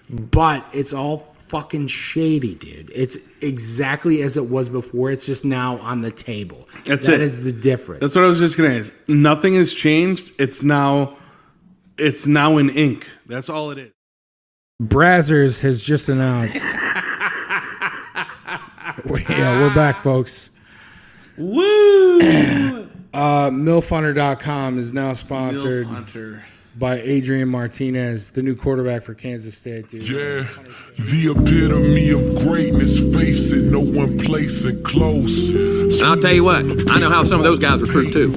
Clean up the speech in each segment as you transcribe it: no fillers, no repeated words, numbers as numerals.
But it's all fucking shady, dude. It's exactly as it was before. It's just now on the table. That is the difference. That's what I was just going to ask. Nothing has changed. It's now in ink. That's all it is. Brazzers has just announced. We're back, folks. Woo! MILFhunter.com is now sponsored Hunter. by Adrian Martinez, the new quarterback for Kansas State, dude. Yeah, the epitome of greatness. Face it, no one place it close. And I'll tell you what, I know how some of those guys recruit too.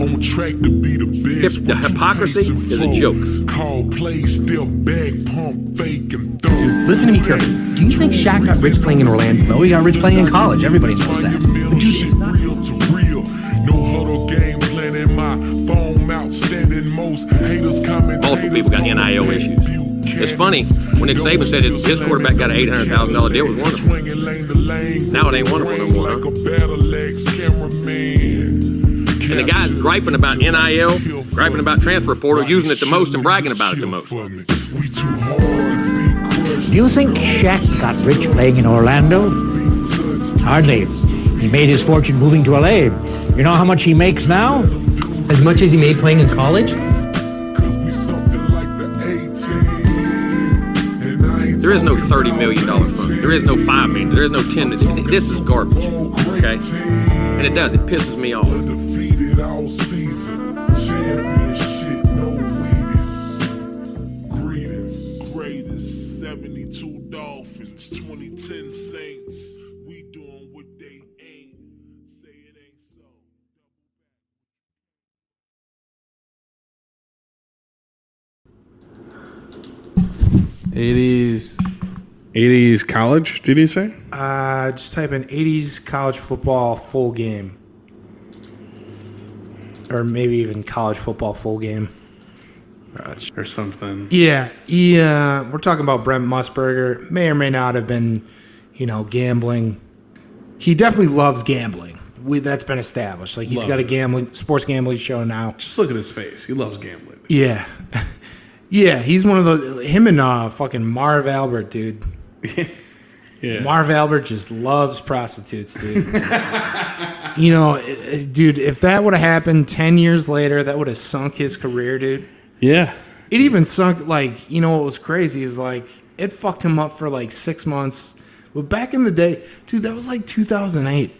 On track to be the best. The hypocrisy is a joke. Call plays, still bag, pump, fake, and throw. Listen to me carefully. Do you think Shaq got rich playing in Orlando? No, he got rich playing in college. Everybody knows that. But dude, it's not real to real. No huddle game plan in my phone outstanding. Most haters Multiple people got NIL issues. It's funny, when Nick Saban said his quarterback got an $800,000 deal, it was wonderful. Now it ain't wonderful no more, huh? And the guys griping about NIL, griping about transfer portal, using it the most and bragging about it the most. Do you think Shaq got rich playing in Orlando? Hardly. He made his fortune moving to LA. You know how much he makes now? As much as he made playing in college? There is no $30 million fund. There is no $5 million. There is no $10 million. This is garbage, okay? And it does. It pisses me off. Defeated all season. Championship, no greetings. Greatest 72 Dolphins, 2010 Saints. We doing what they ain't. Say it ain't so. 80s college, did you say? Just type in 80s college football full game. Or maybe even college football full game. Or something. Yeah, we're talking about Brent Musburger. May or may not have been, gambling. He definitely loves gambling. That's been established. Like, he's got a sports gambling show now. Just look at his face. He loves gambling. Yeah. Yeah, he's one of those. Him and fucking Marv Albert, dude. Yeah. Marv Albert just loves prostitutes, dude. Dude, if that would have happened 10 years later, that would have sunk his career, dude. Yeah. It even sunk, what was crazy is, it fucked him up for, 6 months. But back in the day, dude, that was, 2008.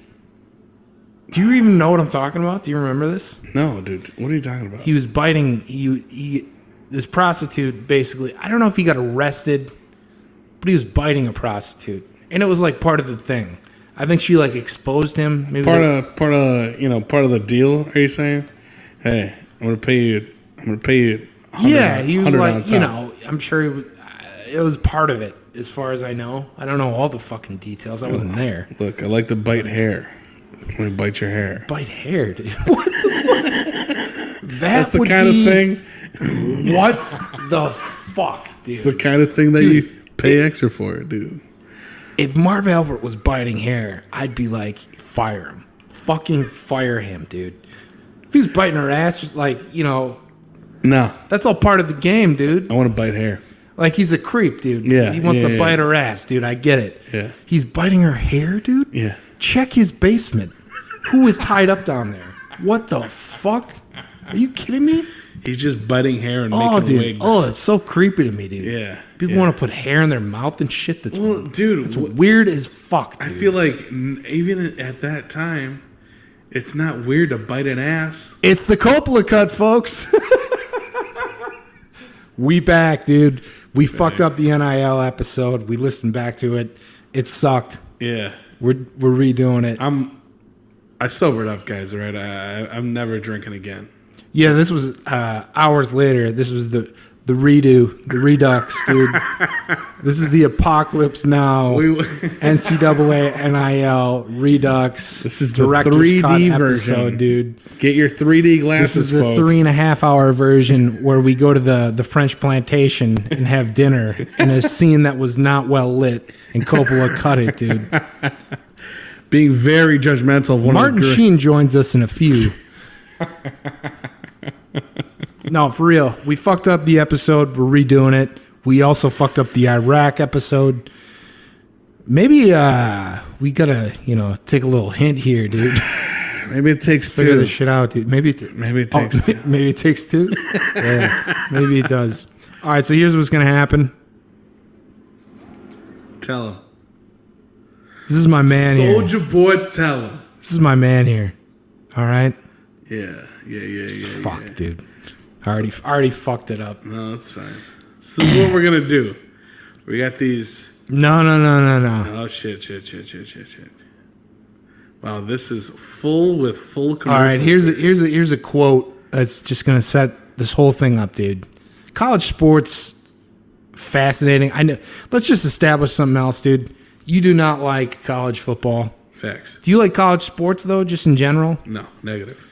Do you even know what I'm talking about? Do you remember this? No, dude. What are you talking about? He was biting, this prostitute, basically, I don't know if he got arrested, but he was biting a prostitute. And it was, part of the thing. I think she, exposed him. Maybe part of the deal, are you saying? Hey, I'm going to pay you Yeah, he was I'm sure it was part of it, as far as I know. I don't know all the fucking details. I wasn't there. Look, I like to bite hair. I'm going to bite your hair. Bite hair, dude. What the fuck? That's the kind of thing. What the fuck, dude? It's the kind of thing that you pay extra for, dude. If Marv Albert was biting hair, I'd be like, fire him. Fucking fire him, dude. If he was biting her ass, No. That's all part of the game, dude. I want to bite hair. He's a creep, dude. Yeah. He wants to bite her ass, dude. I get it. Yeah. He's biting her hair, dude? Yeah. Check his basement. Who is tied up down there? What the fuck? Are you kidding me? He's just biting hair and making wigs. Oh, it's so creepy to me, dude. Yeah. People want to put hair in their mouth and shit. That's dude, it's weird as fuck, dude. I feel like even at that time, it's not weird to bite an ass. It's the Coppola cut, folks. We back, dude. We fucked up the NIL episode. We listened back to it. It sucked. Yeah. We're redoing it. I sobered up, guys, right? I'm never drinking again. Yeah, this was hours later. This was the redo, the redux, dude. This is the Apocalypse Now NCAA NIL redux. This is the director's 3D cut version, episode, dude. Get your 3D glasses, This is the folks. 3.5-hour version where we go to the French plantation and have dinner in a scene that was not well lit, and Coppola cut it, dude. Being very judgmental of one Martin of the Sheen joins us in a few. No, for real. We fucked up the episode. We're redoing it. We also fucked up the Iraq episode. Maybe we gotta, take a little hint here, dude. Maybe it takes Figure two. this shit out, dude. Maybe it takes two. Maybe it takes two. Yeah, maybe it does. All right, so here's what's gonna happen. Tell him. This is my man here. Soldier boy, tell him. This is my man here. All right. Yeah. Fuck, dude. I already fucked it up. No, that's fine. So this is what we're gonna do. We got these. No. Oh shit. Wow, this is full commercials. All right, here's a quote that's just gonna set this whole thing up, dude. College sports, fascinating. I know. Let's just establish something else, dude. You do not like college football. Facts. Do you like college sports though, just in general? No, negative.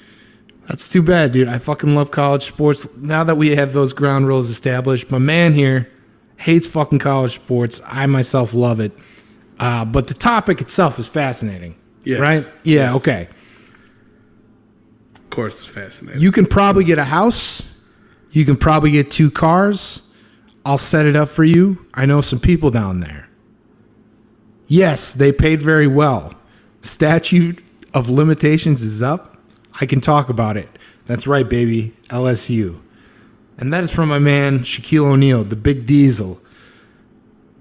That's too bad, dude. I fucking love college sports. Now that we have those ground rules established, my man here hates fucking college sports. I myself love it. But the topic itself is fascinating. Yes. Right? Yeah, Yes. okay. Of course, it's fascinating. You can probably get a house. You can probably get 2 cars. I'll set it up for you. I know some people down there. Yes, they paid very well. Statute of limitations is up. I can talk about it. That's right, baby. LSU. And that is from my man, Shaquille O'Neal, the Big Diesel,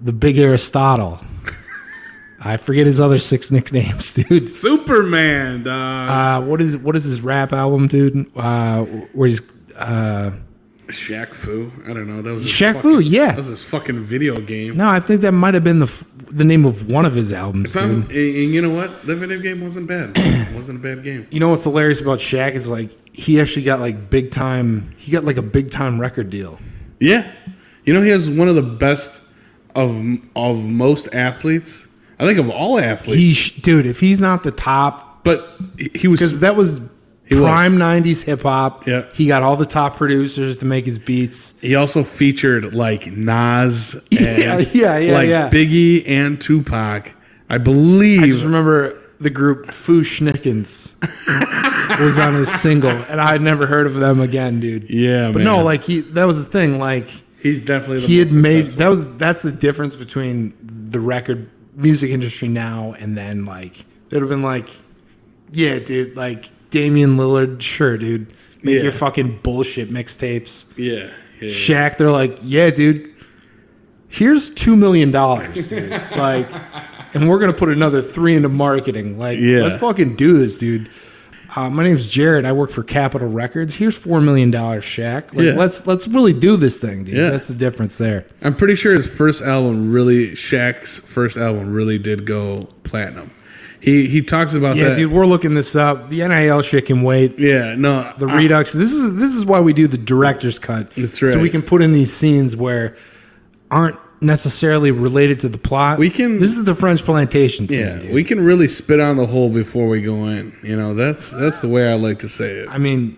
the Big Aristotle. I forget his other 6 nicknames, dude. Superman, dog. What is his rap album, dude? Where he's Shaq Fu. I don't know. That was his Shaq Fu, yeah. That was his fucking video game. No, I think that might have been the name of one of his albums. And Dude. you know what? The video game wasn't bad. It wasn't a bad game. You know what's hilarious about Shaq is like he actually got like big time. He got like a big time record deal. Yeah. You know, he has one of the best of most athletes. I think of all athletes. Dude, if he's not the top, But he was because that was prime '90s hip hop. Yeah. He got all the top producers to make his beats. He also featured like Nas and Yeah. Biggie and Tupac. I believe. I just remember the group Foo Schnickens was on his single, and I had never heard of them again, dude. Yeah, but man. no, like that was the thing. Like He's definitely the he had most made successful. that's the difference between the record music industry now and then. Like it would have been like, yeah, dude, like Damian Lillard, sure, dude, make Yeah. your fucking bullshit mixtapes. Yeah. Shaq, they're like, yeah, dude, here's $2 million, dude. Like, and we're gonna put another 3 into marketing. Like, Yeah. let's fucking do this, dude. My name's Jared. I work for Capitol Records. Here's $4 million, Shaq. Like, Yeah. let's really do this thing, dude. Yeah. That's the difference there. I'm pretty sure Shaq's first album really did go platinum. He talks about Yeah, that. dude, we're looking this up. The NIL shit can wait. Yeah, no. The Redux. This is why we do the director's cut. That's So right. we can put in these scenes where aren't necessarily related to the plot. We can- This is the French plantation scene. Yeah, dude. we can really spit on the hole before we go in. You know, that's the way I like to say it. I mean,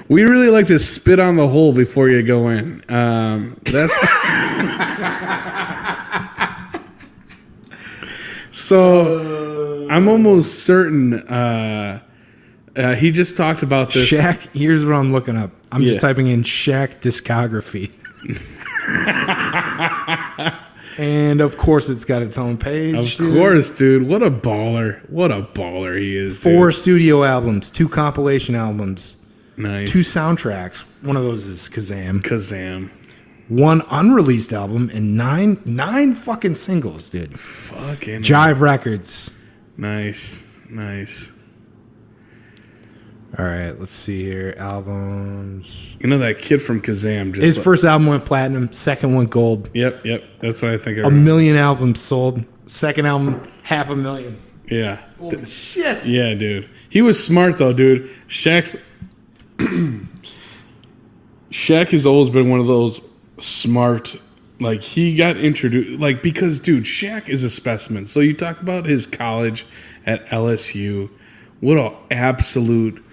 We really like to spit on the hole before you go in. That's so. I'm almost certain. He just talked about this. Shaq. Here's what I'm looking up. I'm just Yeah. typing in Shaq discography. And of course, it's got its own page. Of dude. course, dude. What a baller! What a baller he is. 4 dude. studio albums, 2 compilation albums, Nice. 2 soundtracks. One of those is Kazam. Kazam. 1 unreleased album and 9 fucking singles, dude. Fucking Jive Records. nice. All right, let's see here. Albums. You know that kid from Kazam just. His first album went platinum. Second went gold. Yep. That's what I think. A million albums sold. Second album, 500,000. Yeah. Holy shit. Yeah, dude. He was smart though, dude. Shaq has always been one of those smart. Like he got introduced, like because dude, Shaq is a specimen. So you talk about his college at LSU. What a absolute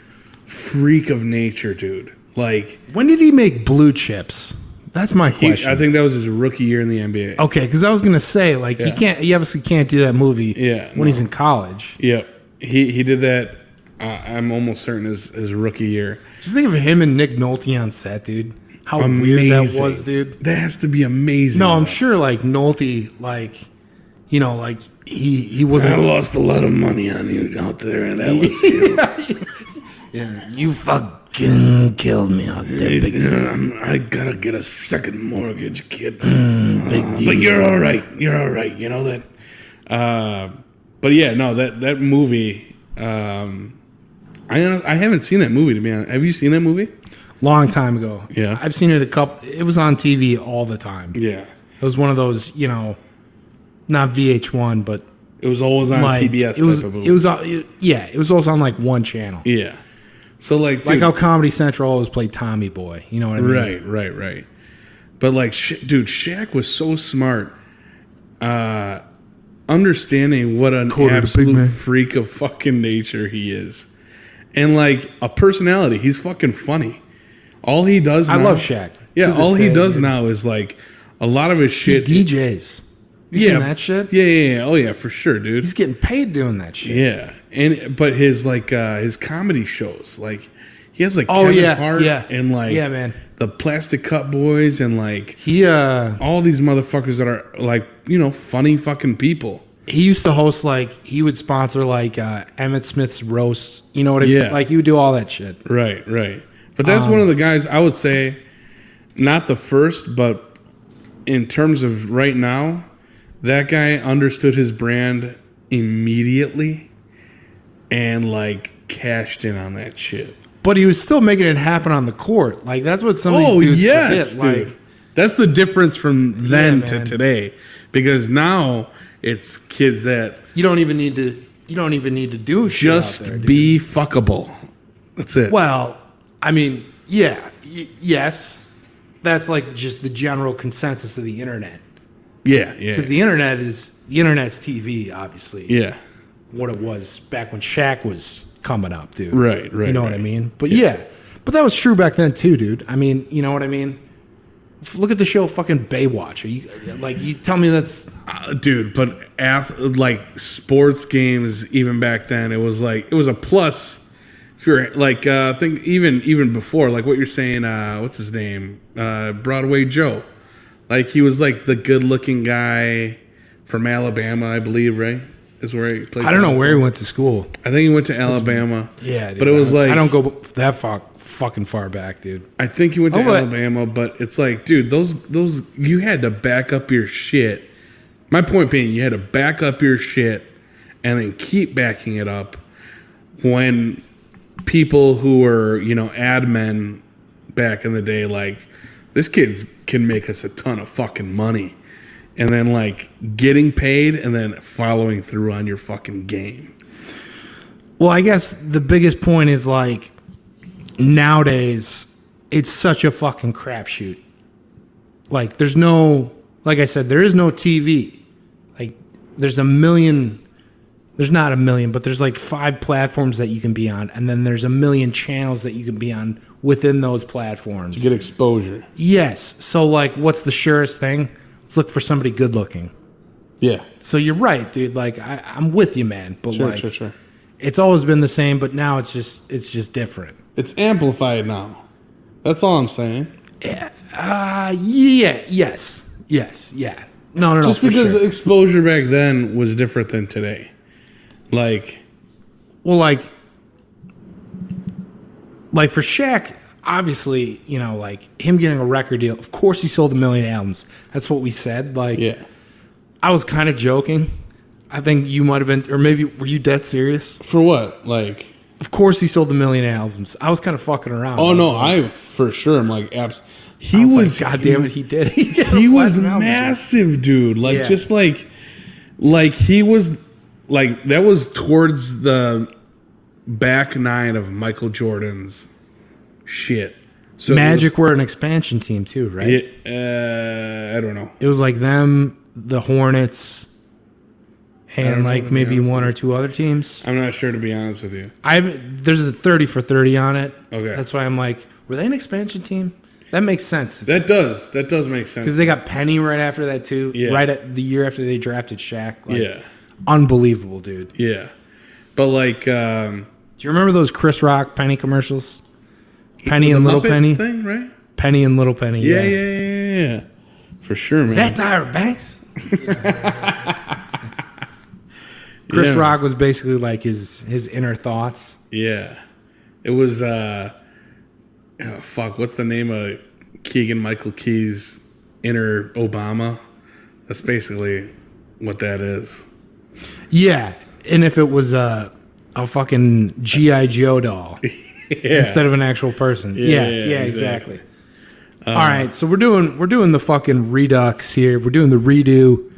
freak of nature, dude. Like When did he make Blue Chips? That's my question. I think that was his rookie year in the NBA. Okay, because I was gonna say like Yeah. he obviously can't do that movie Yeah, when he's in college. Yep. He did that. I'm almost certain his rookie year. Just think of him and Nick Nolte on set, dude. how weird that was, dude. That has to be amazing. No, I'm sure like Nolte, like, you know, like he wasn't. I lost a lot of money on you out there, and that was you. Yeah, you fucking killed me out there, big. I gotta get a second mortgage, kid. Big But you're all right. You're all right. You know that. But yeah, no, that movie. I haven't seen that movie, to be honest. Have you seen that movie? Long time ago. Yeah. I've seen it a couple. It was on TV all the time. Yeah. It was one of those, you know, not VH1, but It was always on like TBS it was. type of movie. It was. It was also on like one channel. Yeah. So like, Like dude, how Comedy Central always played Tommy Boy. You know what I mean? Right. But like, dude, Shaq was so smart, understanding what an Quarter to big absolute man. freak of fucking nature he is, and like a personality. He's fucking funny. All he does. I now, love Shaq. Yeah, To this all he day, does dude. now is like a lot of his shit. DJs. You seen that shit? Yeah. Oh yeah, for sure, dude. He's getting paid doing that shit. Yeah, but his like his comedy shows, like he has like Oh, Kevin yeah, Hart yeah. and like Yeah, man. the Plastic Cup Boys and like He all these motherfuckers that are like, you know, funny fucking people. he used to host like he would sponsor like Emmett Smith's roasts. You know what I mean? Yeah. Like he would do all that shit. Right. But that's one of the guys I would say, not the first, but in terms of right now, that guy understood his brand immediately and like cashed in on that shit. But he was still making it happen on the court. Like that's what some of these dudes yes, forget. dude. Like That's the difference from then to man. today, because now it's kids that you don't even need to do shit just out there, dude. be fuckable. That's it. Well, I mean, yeah, yes. That's like just the general consensus of the internet. yeah. Because the internet's TV, obviously. Yeah. What it was back when Shaq was coming up, dude. Right, You know what I right. mean? But yeah. But that was true back then too, dude. I mean, you know what I mean? Look at the show fucking Baywatch. Are you tell me that's Dude, but like sports games, even back then, it was a plus. If you're like, I think even before, like what you're saying, what's his name? Broadway Joe. Like he was like the good looking guy from Alabama, I believe, right? Is where he played. I don't know where he went to school. I think he went to Alabama. Yeah, dude, but it was like I don't go that fucking far back, dude. I think he went to Oh, but- Alabama, but it's like, dude, those you had to back up your shit. My point being, you had to back up your shit and then keep backing it up when people who were, you know, ad men back in the day, like, this kid can make us a ton of fucking money. And then like getting paid and then following through on your fucking game. Well, I guess the biggest point is like nowadays it's such a fucking crapshoot. Like there's no, like I said, there is no TV. Like there's not a million, but there's like 5 platforms that you can be on, and then there's a million channels that you can be on within those platforms. To get exposure. Yes. So like, what's the surest thing? Let's look for somebody good looking. Yeah. So you're right, dude. Like I'm with you, man. But Sure, like, sure. it's always been the same, but now it's just different. It's amplified now. That's all I'm saying. Yeah. Yes. Yeah. No. Just for because sure. exposure back then was different than today. Like, Well, like for Shaq, obviously, you know, like him getting a record deal. Of course, he sold 1 million albums. That's what we said. Like, yeah. I was kind of joking. I think you might have been, or maybe were you dead serious? For what? Like, Of course, he sold 1 million albums. I was kind of fucking around. oh I was no, like, I for sure am like, he I was was, like, God damn it, he did. he was massive, dude. Like, Yeah. just like he was, like, that was towards the back 9 of Michael Jordan's shit. So Magic were an expansion team too, right? I don't know. It was like them, the Hornets, and like know, maybe to be one or two other teams. I'm not sure, to be honest with you. There's a 30 for 30 on it. Okay. That's why I'm like, were they an expansion team? That makes sense. That does make sense. Because they got Penny right after that too. Yeah. Right at the year after they drafted Shaq. Like, Yeah. Unbelievable, dude. Yeah. But like, Do you remember those Chris Rock Penny commercials? Penny the and Little Muppet Penny. thing, right? Penny and Little Penny. Yeah. For sure, man. Is that Tyra Banks? Chris Rock was basically like his inner thoughts. Yeah. It was, what's the name of Keegan-Michael Key's inner Obama? That's basically what that is. Yeah, and if it was a fucking G.I. Joe doll instead of an actual person. Yeah, exactly. All right, so we're doing the fucking redux here. We're doing the redo.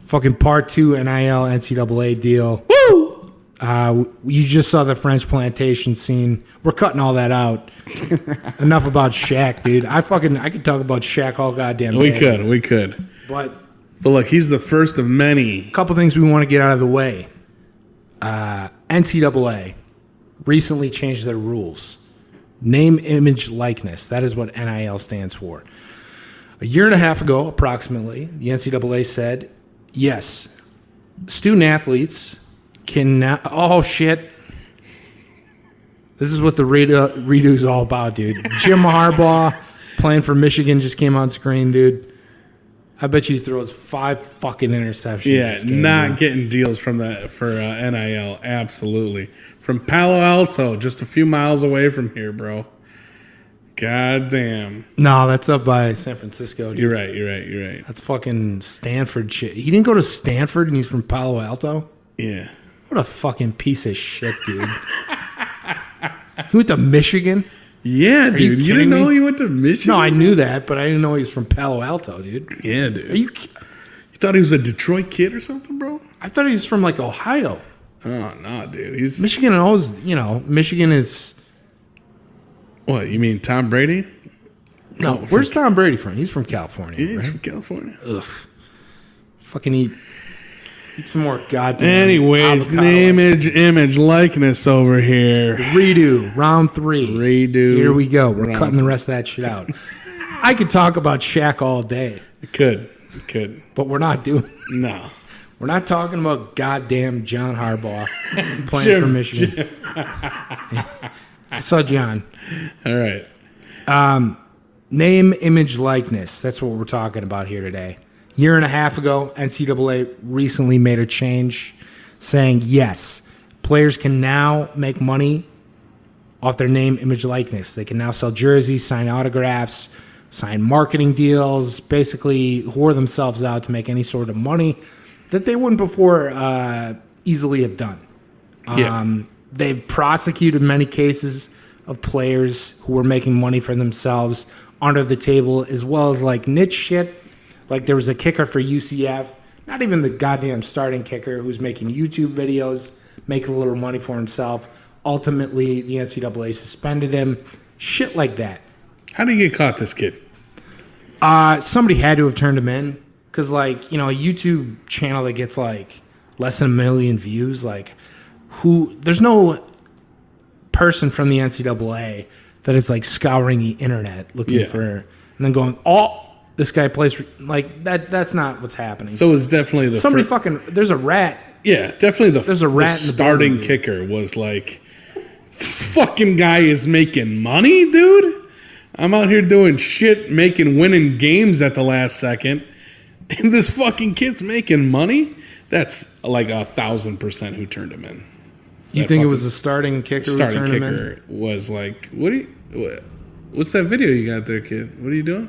Fucking part 2 NIL NCAA deal. Woo! You just saw the French plantation scene. We're cutting all that out. Enough about Shaq, dude. I could talk about Shaq all goddamn day. We could. But look, he's the first of many. A couple things we want to get out of the way. NCAA recently changed their rules. Name, image, likeness. That is what NIL stands for. A year and a half ago, approximately, the NCAA said, yes, student athletes can now... Oh, shit. This is what the redo is all about, dude. Jim Harbaugh playing for Michigan just came on screen, dude. I bet you he throws 5 fucking interceptions. Yeah, this game, not dude. getting deals for NIL. Absolutely. From Palo Alto, just a few miles away from here, bro. God damn. No, that's up by San Francisco, dude. You're right. That's fucking Stanford shit. He didn't go to Stanford and he's from Palo Alto? Yeah. What a fucking piece of shit, dude. He went to Michigan? Yeah, dude. You didn't know he went to Michigan? No, I knew that, but I didn't know he was from Palo Alto, dude. Yeah, dude. Are you thought he was a Detroit kid or something, bro? I thought he was from, like, Ohio. Oh, no, dude. He's Michigan always, Michigan is... What, you mean Tom Brady? No, where's Tom Brady from? He's from California, Yeah, he's right? from California. Ugh. Fucking eat some more goddamn... Anyways, avocado. name, image, likeness over here. Redo, round 3. Redo. Here we go. We're cutting the rest of that shit out. I could talk about Shaq all day, Could. but we're not doing... No. We're not talking about goddamn John Harbaugh playing for Michigan. I saw John. All right. Name, image, likeness. That's what we're talking about here today. Year and a half ago, NCAA recently made a change saying, yes, players can now make money off their name, image, likeness. They can now sell jerseys, sign autographs, sign marketing deals, basically whore themselves out to make any sort of money that they wouldn't before easily have done. They've prosecuted many cases of players who were making money for themselves under the table, as well as like niche shit. Like there was a kicker for UCF, not even the goddamn starting kicker, who's making YouTube videos, making a little money for himself. Ultimately, the NCAA suspended him. Shit like that. How did you get caught, this kid? Somebody had to have turned him in. Because, like, a YouTube channel that gets, like, less than 1 million views, like, there's no person from the NCAA that is, like, scouring the internet looking for, and then going, oh, this guy plays for, like, that's not what's happening. So it's definitely there's a rat. Yeah, definitely there's a rat the in the starting building, kicker was like, this fucking guy is making money, dude. I'm out here doing shit, winning games at the last second. And this fucking kid's making money? That's like 1,000% who turned him in. You think it was the starting kicker who turned him in? Starting kicker was like, what's that video you got there, kid? What are you doing?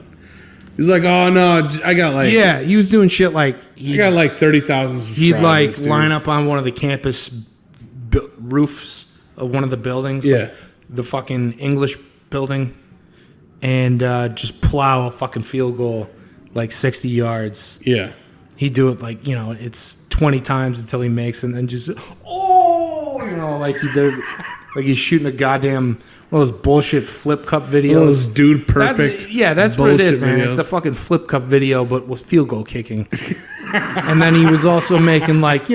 He's like, oh, no, I got like... Yeah, he was doing shit like... I got like 30,000 subscribers. He'd like dude. line up on one of the campus roofs of one of the buildings. Yeah. Like the fucking English building. And just plow a fucking field goal like 60 yards. Yeah. He'd do it like, it's 20 times until he makes it, and then just, like he did, like he's shooting a goddamn one of those bullshit flip cup videos. Those dude perfect. That's what it is, man. Videos. It's a fucking flip cup video, but with field goal kicking. And then he was also making like,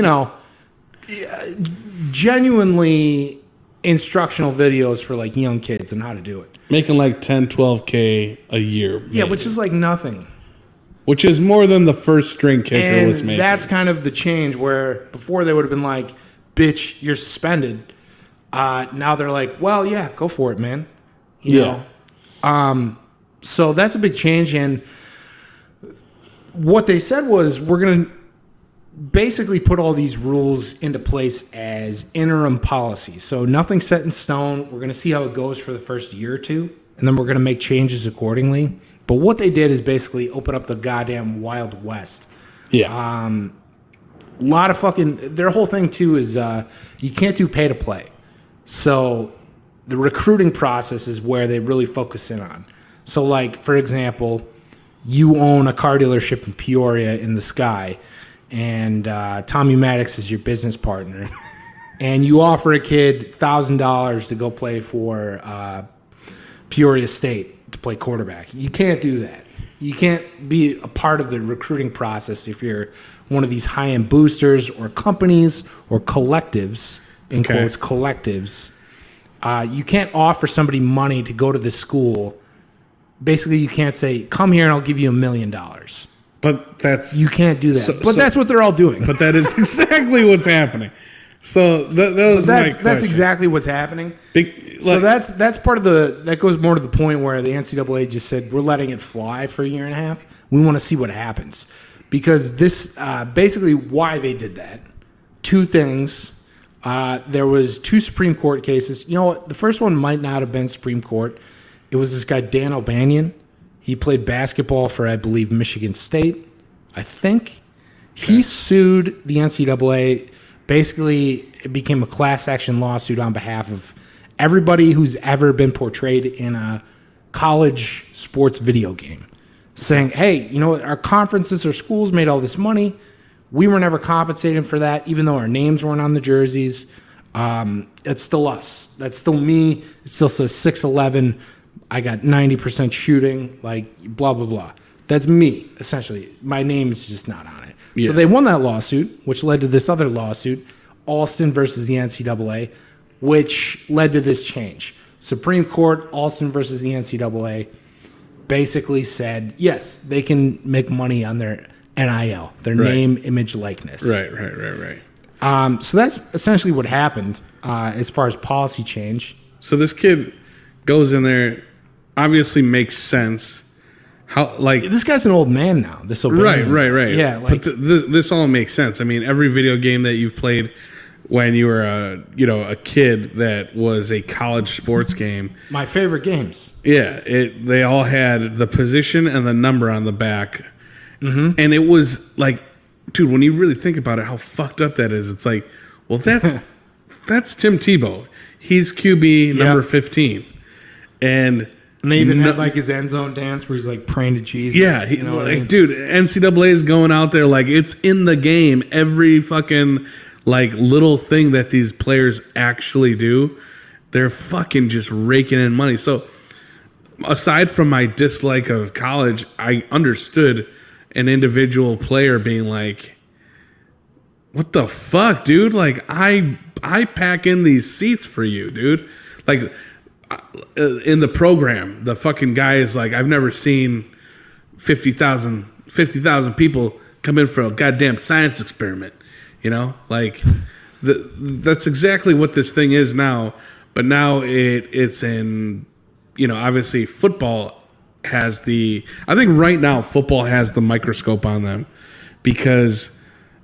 genuinely instructional videos for like young kids and how to do it. Making like 10, 12K a year. Yeah, which is like nothing. Which is more than the first string kicker was making. That's kind of the change where before they would have been like, bitch, you're suspended. Now they're like, well, yeah, go for it, man. You know? So that's a big change. And what they said was, we're going to basically put all these rules into place as interim policy. So nothing's set in stone. We're going to see how it goes for the first year or two, and then we're going to make changes accordingly. But what they did is basically open up the goddamn Wild West. Yeah. A lot of fucking, their whole thing too is you can't do pay to play. So the recruiting process is where they really focus in on. So like, for example, you own a car dealership in Peoria in the Sky, and Tommy Maddox is your business partner, and you offer a kid $1,000 to go play for Peoria State to play quarterback. You can't do that. You can't be a part of the recruiting process if you're one of these high-end boosters or companies or collectives, in quotes, collectives. You can't offer somebody money to go to this school. Basically, you can't say, come here and I'll give you $1 million. But that's... You can't do that. But that's what they're all doing. But that is exactly what's happening. So that's exactly what's happening. So that's part of that goes more to the point where the NCAA just said, we're letting it fly for a year and a half. We want to see what happens. Because this, basically why they did that, two things. There was 2 Supreme Court cases. You know what? The first one might not have been Supreme Court. It was this guy, Dan O'Banion. He played basketball for, I believe, Michigan State, I think. He sued the NCAA. Basically, it became a class action lawsuit on behalf of everybody who's ever been portrayed in a college sports video game, saying, hey, you know what? Our conferences or schools made all this money. We were never compensated for that, even though our names weren't on the jerseys. It's still us. That's still me. It still says 6'11". I got 90% shooting, like blah, blah, blah. That's me, essentially. My name is just not on it. Yeah. So they won that lawsuit, which led to this other lawsuit, Alston versus the NCAA, which led to this change. Supreme Court, Alston versus the NCAA, basically said, yes, they can make money on their NIL, their name, image, likeness. Right. So that's essentially what happened as far as policy change. So this kid goes in there, obviously makes sense. How like this guy's an old man now. This O'Banion. Right. Yeah, like but this all makes sense. I mean, every video game that you've played when you were a kid that was a college sports game. My favorite games. Yeah, they all had the position and the number on the back. Mm-hmm. And it was like, dude, when you really think about it, how fucked up that is. It's like, well, that's Tim Tebow. He's QB number 15. And they even had like his end zone dance where he's like praying to Jesus. Yeah, you know like, I mean? Dude, NCAA is going out there like it's in the game. Every fucking like little thing that these players actually do, they're fucking just raking in money. So aside from my dislike of college, I understood an individual player being like, what the fuck, dude? Like, I pack in these seats for you, dude. Like, in the program, the fucking guy is like, I've never seen 50,000 people come in for a goddamn science experiment. You know? Like, that's exactly what this thing is now. But now it's in, obviously football has I think right now football has the microscope on them because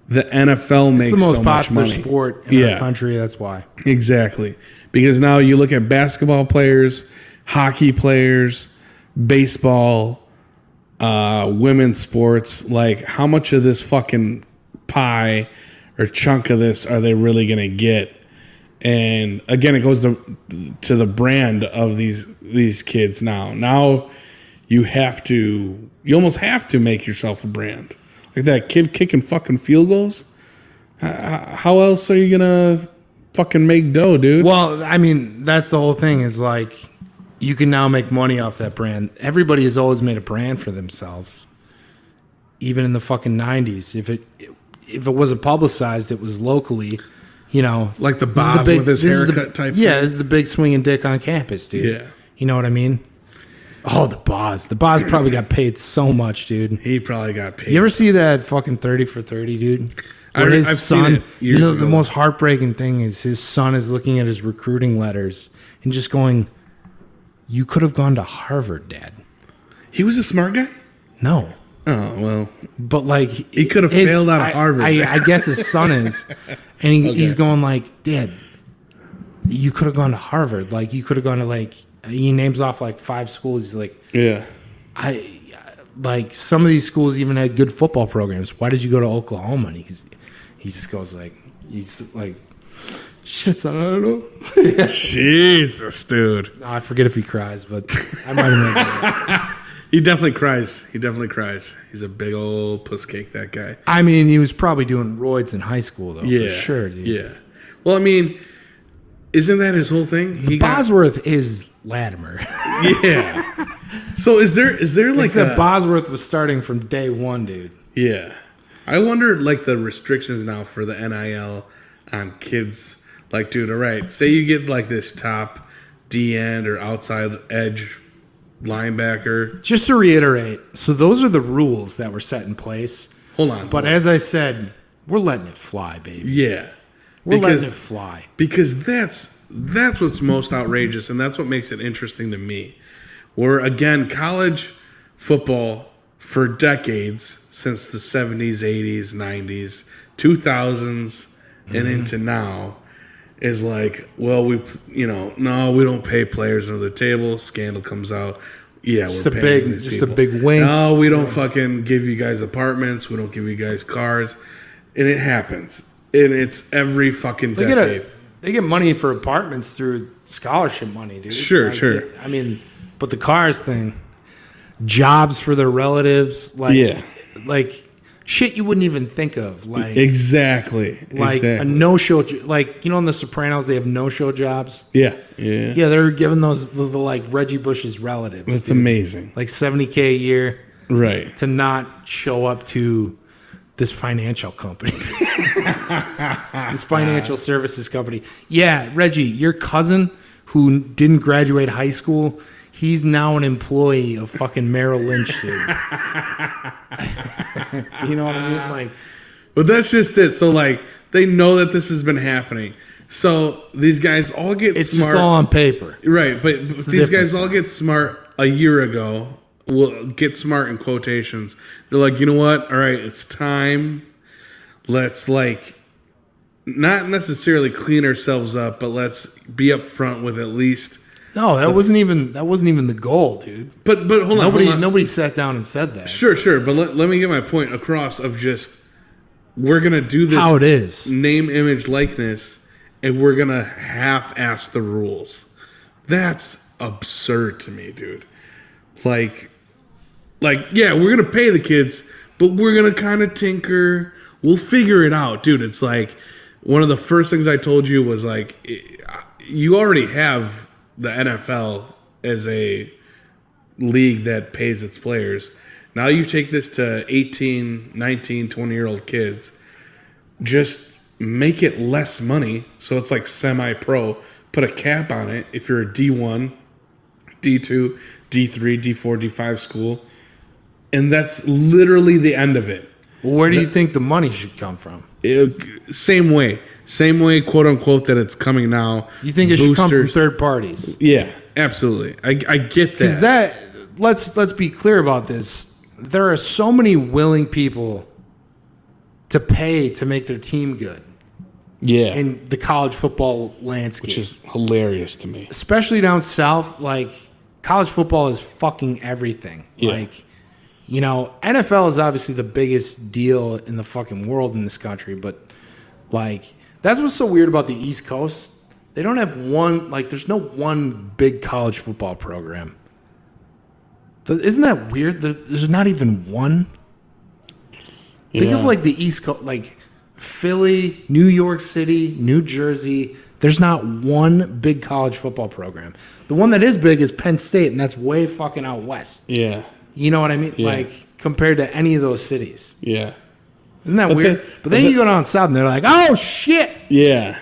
the NFL makes so much money. It's the most popular sport in our country, that's why. Exactly. Because now you look at basketball players, hockey players, baseball, women's sports, like how much of this fucking pie or chunk of this are they really going to get? And again, it goes to the brand of these kids now. Now you almost have to make yourself a brand. Like that kid kicking fucking field goals. How else are you gonna fucking make dough, dude? Well, I mean, that's the whole thing. Is like you can now make money off that brand. Everybody has always made a brand for themselves, even in the fucking 90s. If it wasn't publicized, it was locally. Like the Boz with his haircut type. Yeah, thing. this is the big swinging dick on campus, dude. Yeah, you know what I mean. Oh, the Boz probably got paid so much, dude. He probably got paid. You ever see that fucking 30 for 30, dude? Where his I've son, seen it years ago. The most heartbreaking thing is his son is looking at his recruiting letters and just going, "You could have gone to Harvard, Dad." He was a smart guy? No. Oh, well. But like He could have failed out of Harvard. I guess his son is, and he's going like, Dad, you could have gone to Harvard. Like you could have gone to like. He names off like 5 schools. He's like, Yeah. Like some of these schools even had good football programs. Why did you go to Oklahoma? And he just goes like, he's like, shit, son, I don't know. Jesus, dude. I forget if he cries, but I might have made that. He definitely cries. He's a big old puss cake, that guy. I mean, he was probably doing roids in high school, though, Yeah. for sure, dude. Yeah. Well, I mean, isn't that his whole thing? Bosworth is Latimer. Yeah. So is there like Except Bosworth was starting from day one, dude. Yeah. I wonder, like, the restrictions now for the NIL on kids. Like, dude, all right, say you get, like, this top D end or outside edge linebacker. Just to reiterate, so those are the rules that were set in place. Hold on. But as I said, we're letting it fly, baby. Yeah. We're letting it fly. Because that's what's most outrageous, and that's what makes it interesting to me. Where, again, college football for decades, since the 70s, 80s, 90s, 2000s, and into now, is like, well, no, we don't pay players under the table. Scandal comes out. Yeah, Just we're a paying big, these just people. a big wink. No, we don't fucking give you guys apartments. We don't give you guys cars. And it happens. And it's every fucking decade. They get money for apartments through scholarship money, dude. Sure. I mean, but the cars thing, jobs for their relatives, like shit you wouldn't even think of, like Exactly. a no-show, like in The Sopranos they have no-show jobs. Yeah. They're giving those the like Reggie Bush's relatives. That's dude. amazing. Like $70K a year, Right. to not show up to this financial company, this financial services company. Yeah, Reggie, your cousin who didn't graduate high school, he's now an employee of fucking Merrill Lynch, dude. You know what I mean? Like, But that's just it. So, like, they know that this has been happening. So these guys all get it's smart. just all on paper. Right, but the these guys difference. all get smart a year ago. Well, get smart in quotations. They're like, you know what? All right, it's time. Let's, like, not necessarily clean ourselves up, but let's be upfront with at least. No, that wasn't even the goal, dude. But hold on. Nobody sat down and said that. Sure. But let me get my point across of just we're gonna do this How it is. name, image, likeness, and we're gonna half-ass the rules. That's absurd to me, dude. Like, yeah, we're gonna pay the kids, but we're gonna kind of tinker. We'll figure it out, dude. It's like one of the first things I told you was like, you already have the NFL as a league that pays its players. Now you take this to 18, 19, 20-year-old kids. Just make it less money so it's like semi-pro. Put a cap on it if you're a D1, D2, D3, D4, D5 school. And that's literally the end of it. Well, where do you think the money should come from? Same way, quote unquote, that it's coming now. You think it should come from Boosters. third parties? Yeah, absolutely. I get Because that. let's be clear about this. There are so many willing people to pay to make their team good Yeah, in the college football landscape, which is hilarious to me. especially down south. Like, college football is fucking everything. Yeah. Like, NFL is obviously the biggest deal in the fucking world in this country, but like, that's what's so weird about the East Coast. They don't have one, like, there's no one big college football program. Isn't that weird? There's not even one. Think of like the East Coast, like Philly, New York City, New Jersey. There's not one big college football program. The one that is big is Penn State, and that's way fucking out west. Yeah, You know what I mean? Yeah. Like, compared to any of those cities. yeah, Isn't that But weird? then- but then you go down south, and they're like, oh, shit. yeah.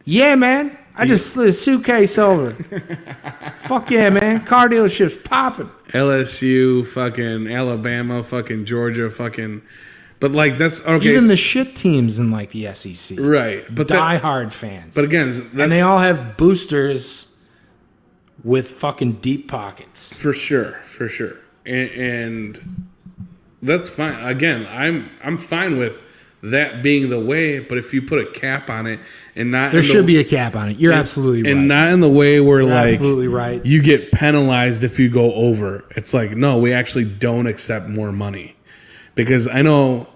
Yeah, man. I just slid a suitcase over. Fuck yeah, man. Car dealership's popping. LSU, fucking Alabama, fucking Georgia, fucking. But like that's okay. Even the shit teams in, like, the SEC. right, but Die-hard fans. But again, And they all have boosters with fucking deep pockets. for sure. and that's fine. Again, I'm fine with that being the way, but if you put a cap on it and not There should be a cap on it. You're absolutely right. And not in the way where like absolutely right. you get penalized if you go over. It's like, no, we actually don't accept more money. Because I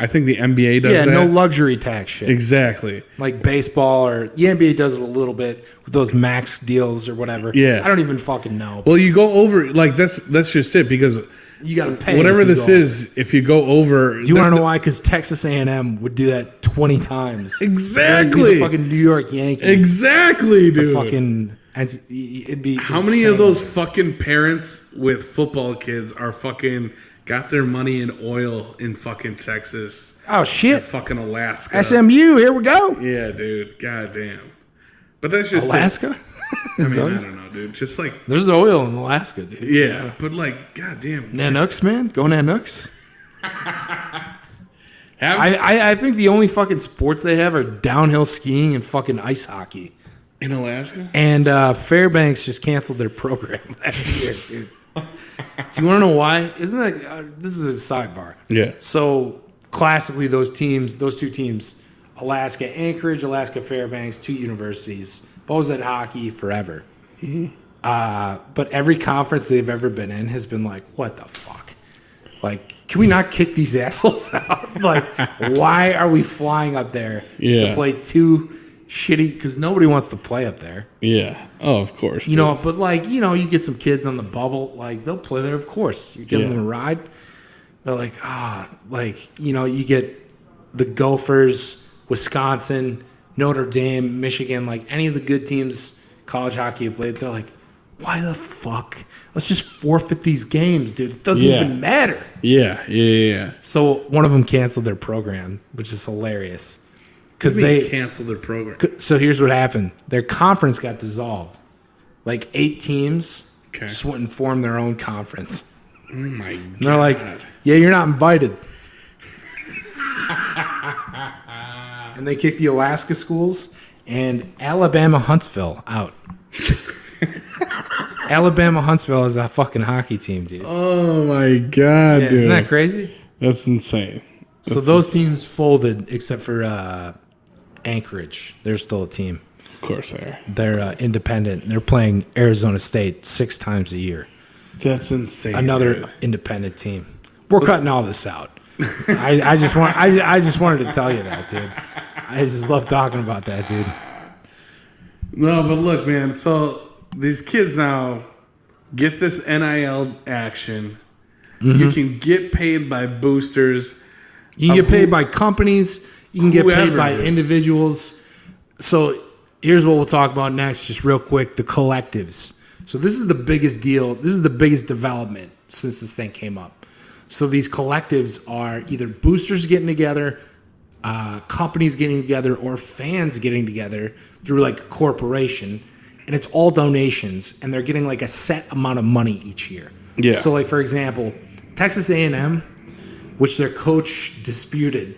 think the NBA does that. Yeah, no luxury tax shit. Exactly. Like baseball or the NBA does it a little bit with those max deals or whatever. Yeah. I don't even fucking know. Well, you go over, like that's just it, because You got to pay. whatever if you this go. is, if you go over. Do you want to know why? Because Texas A&M would do that 20 times. Exactly. They'd be the fucking New York Yankees. Exactly, The dude. fucking. It'd be. How many of those fucking parents with football kids are fucking got their money in oil in fucking Texas, Oh shit! fucking Alaska? SMU. Here we go. Yeah, dude. Goddamn. But that's just Alaska. I mean, I don't know, dude. Just like, There's oil in Alaska, dude. yeah, but like, goddamn. Nanooks, man. Go Nanooks. Have, I think the only fucking sports they have are downhill skiing and fucking ice hockey. in Alaska? And Fairbanks just canceled their program last year, dude. Do you want to know why? Isn't that this is a sidebar? Yeah. So classically, those two teams, Alaska Anchorage, Alaska Fairbanks, two universities, both had hockey forever. But every conference they've ever been in has been like, what the fuck? Like, can we not kick these assholes out? Like, why are we flying up there Yeah. to play two shitty? Because nobody wants to play up there. Yeah. Oh, of course. You know, but like, you get some kids on the bubble, like they'll play there, of course. You give them a ride. They're like, you get the Gophers, Wisconsin, Notre Dame, Michigan, like any of the good teams college hockey have played. They're like, why the fuck? Let's just forfeit these games, dude. It doesn't even matter. Yeah. So one of them canceled their program, which is hilarious. Because they canceled their program. So here's what happened. Their conference got dissolved. Like 8 teams Okay. just went and formed their own conference. Oh my god. And they're like, yeah, you're not invited. And they kicked the Alaska schools and Alabama Huntsville out. Alabama Huntsville is a fucking hockey team, dude. Oh my god, dude. Isn't that crazy? That's insane. So those teams folded except for Anchorage. They're still a team. Of course they are. They're independent. They're playing Arizona State 6 times a year. That's insane. Another dude. independent team. We're cutting all this out. I just wanted to tell you that, dude. I just love talking about that, dude. No, but look, man. So these kids now get this NIL action. You can get paid by boosters. You can get paid by companies. You can get paid Whoever, by dude. individuals. So here's what we'll talk about next, just real quick, the collectives. So this is the biggest deal. This is the biggest development since this thing came up. So these collectives are either boosters getting together, companies getting together, or fans getting together through like a corporation. And it's all donations, and they're getting like a set amount of money each year. Yeah. So like, for example, Texas A&M, which their coach disputed,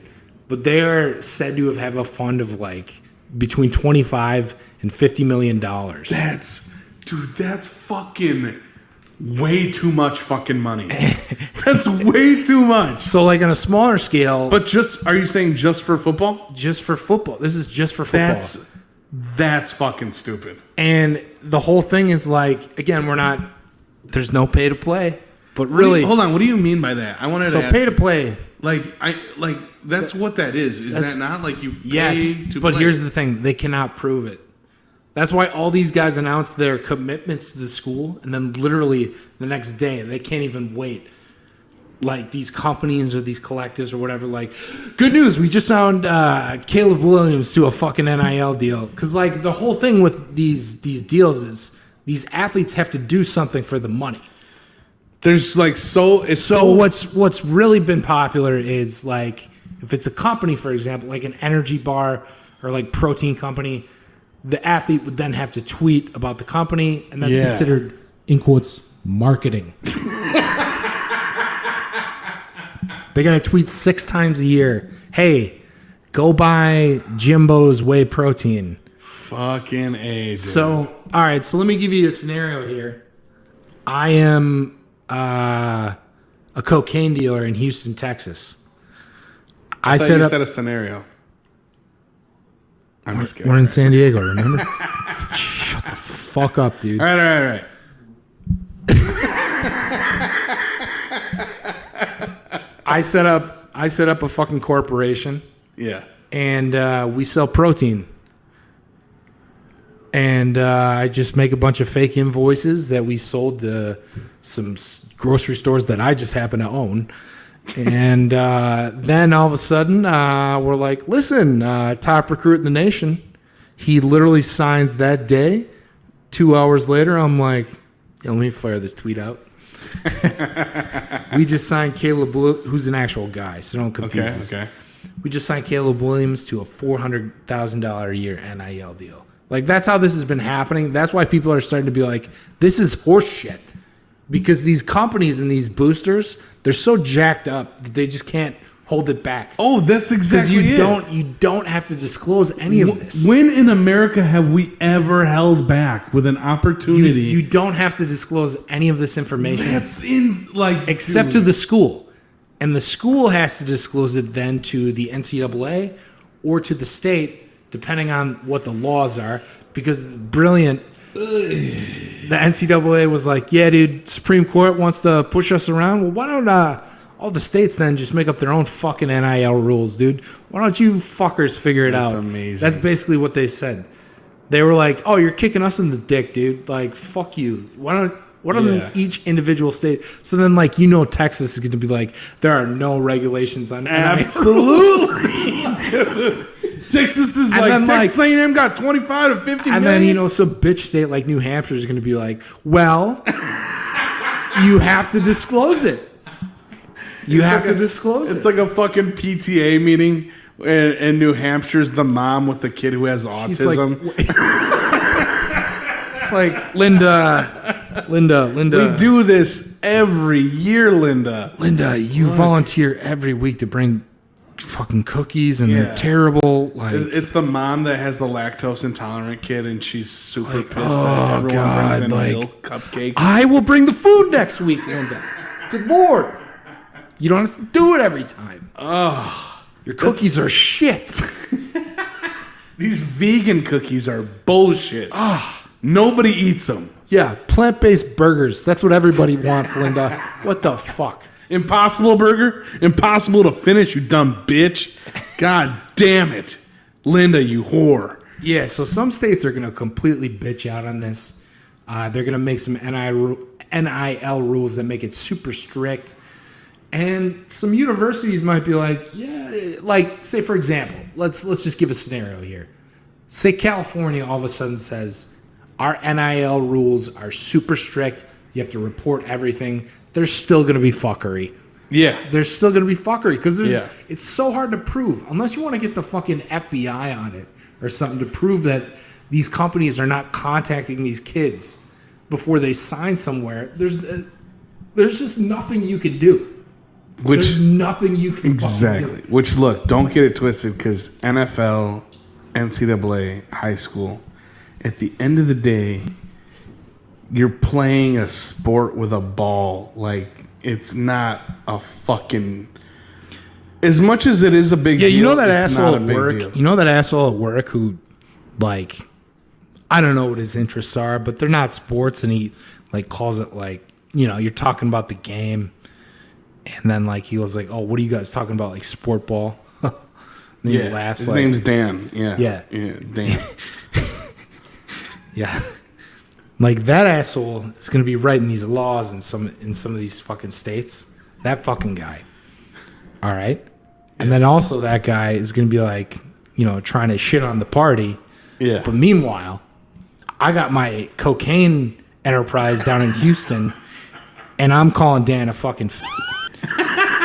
but they're said to have a fund of like between $25 and $50 million. That's fucking way too much fucking money. That's way too much. So like on a smaller scale, But are you saying just for football? just for football. This is just for football. That's fucking stupid. And the whole thing is like, again, there's no pay to play, but really, Hold on, what do you mean by that? I wanted so to ask pay to play. That's what that is. Is That's- that not like you pay Yes, to but play? here's the thing: they cannot prove it. That's why all these guys announce their commitments to the school, and then literally the next day they can't even wait. Like these companies or these collectives or whatever. Like, good news, we just signed Caleb Williams to a fucking NIL deal. Because like the whole thing with these deals is these athletes have to do something for the money. There's like so What's really been popular is like if it's a company, for example, like an energy bar or like protein company, the athlete would then have to tweet about the company, and that's considered, in quotes, marketing. They got to tweet 6 times a year. Hey, go buy Jimbo's whey protein. fucking A, dude. So, all right. So let me give you a scenario here. I am a cocaine dealer in Houston, Texas. I thought set you up. said a scenario. I'm just kidding. We're in San Diego, remember? Shut the fuck up, dude. All right. I set up a fucking corporation, Yeah. and we sell protein. And I just make a bunch of fake invoices that we sold to some grocery stores that I just happen to own. And then all of a sudden, we're like, listen, top recruit in the nation. He literally signs that day. 2 hours later, I'm like, yeah, let me fire this tweet out. We just signed Caleb, who's an actual guy, so don't confuse us. Okay. We just signed Caleb Williams to a $400,000 a year NIL deal. Like, that's how this has been happening. That's why people are starting to be like, this is horse shit. Because these companies and these boosters, they're so jacked up that they just can't hold it back. Oh, that's exactly Because you don't have to disclose any of this. When in America have we ever held back with an opportunity? You don't have to disclose any of this information. That's except to the school. And the school has to disclose it then to the NCAA or to the state, depending on what the laws are. Because brilliant, the NCAA was like, yeah, dude, Supreme Court wants to push us around. Well, why don't all the states then just make up their own fucking NIL rules, dude? Why don't you fuckers figure it out? That's amazing. That's basically what they said. They were like, oh, you're kicking us in the dick, dude. Like, fuck you. Why doesn't each individual state? So then, like, Texas is going to be like, there are no regulations on NIL. Absolutely. Texas is And Texas A&M got 25 to 50 and million. then, some bitch state like New Hampshire is going to be like, well, you have to disclose it. You have to disclose it. It's like a fucking PTA meeting, and New Hampshire's the mom with the kid who has autism. It's like, Linda. We do this every year, Linda. Linda, you volunteer every week to bring fucking cookies, and they're terrible. Like, it's the mom that has the lactose intolerant kid, and she's super pissed that everyone brings in milk cupcakes. I will bring the food next week, Linda. Good Lord. You don't have to do it every time. Your cookies are shit. These vegan cookies are bullshit. Nobody eats them. Yeah, plant-based burgers. That's what everybody wants, Linda. What the fuck? Impossible burger? Impossible to finish, you dumb bitch. God damn it. Linda, you whore. Yeah, so some states are going to completely bitch out on this. They're going to make some NIL rules that make it super strict. And some universities might be like, yeah, like, say, for example, let's just give a scenario here. Say California all of a sudden says, our NIL rules are super strict. You have to report everything. There's still going to be fuckery. Yeah. There's still going to be fuckery because it's so hard to prove. Unless you want to get the fucking FBI on it or something to prove that these companies are not contacting these kids before they sign somewhere. There's just nothing you can do. There's nothing you can exactly. do. Which, look, don't get it twisted, because NFL, NCAA, high school, at the end of the day, you're playing a sport with a ball. Like, it's not a fucking. As much as it is a big deal, you know that it's asshole not a at big work. deal. You know that asshole at work who, like, I don't know what his interests are, but they're not sports, and he like calls it like, you're talking about the game. And then, like, he was like, oh, what are you guys talking about? Like, sport ball? Then he laughs. His name's Dan. Yeah, Dan. Yeah. Like, that asshole is going to be writing these laws in some of these fucking states. That fucking guy. All right? And then also that guy is going to be like, trying to shit on the party. Yeah. But meanwhile, I got my cocaine enterprise down in Houston, and I'm calling Dan a fucking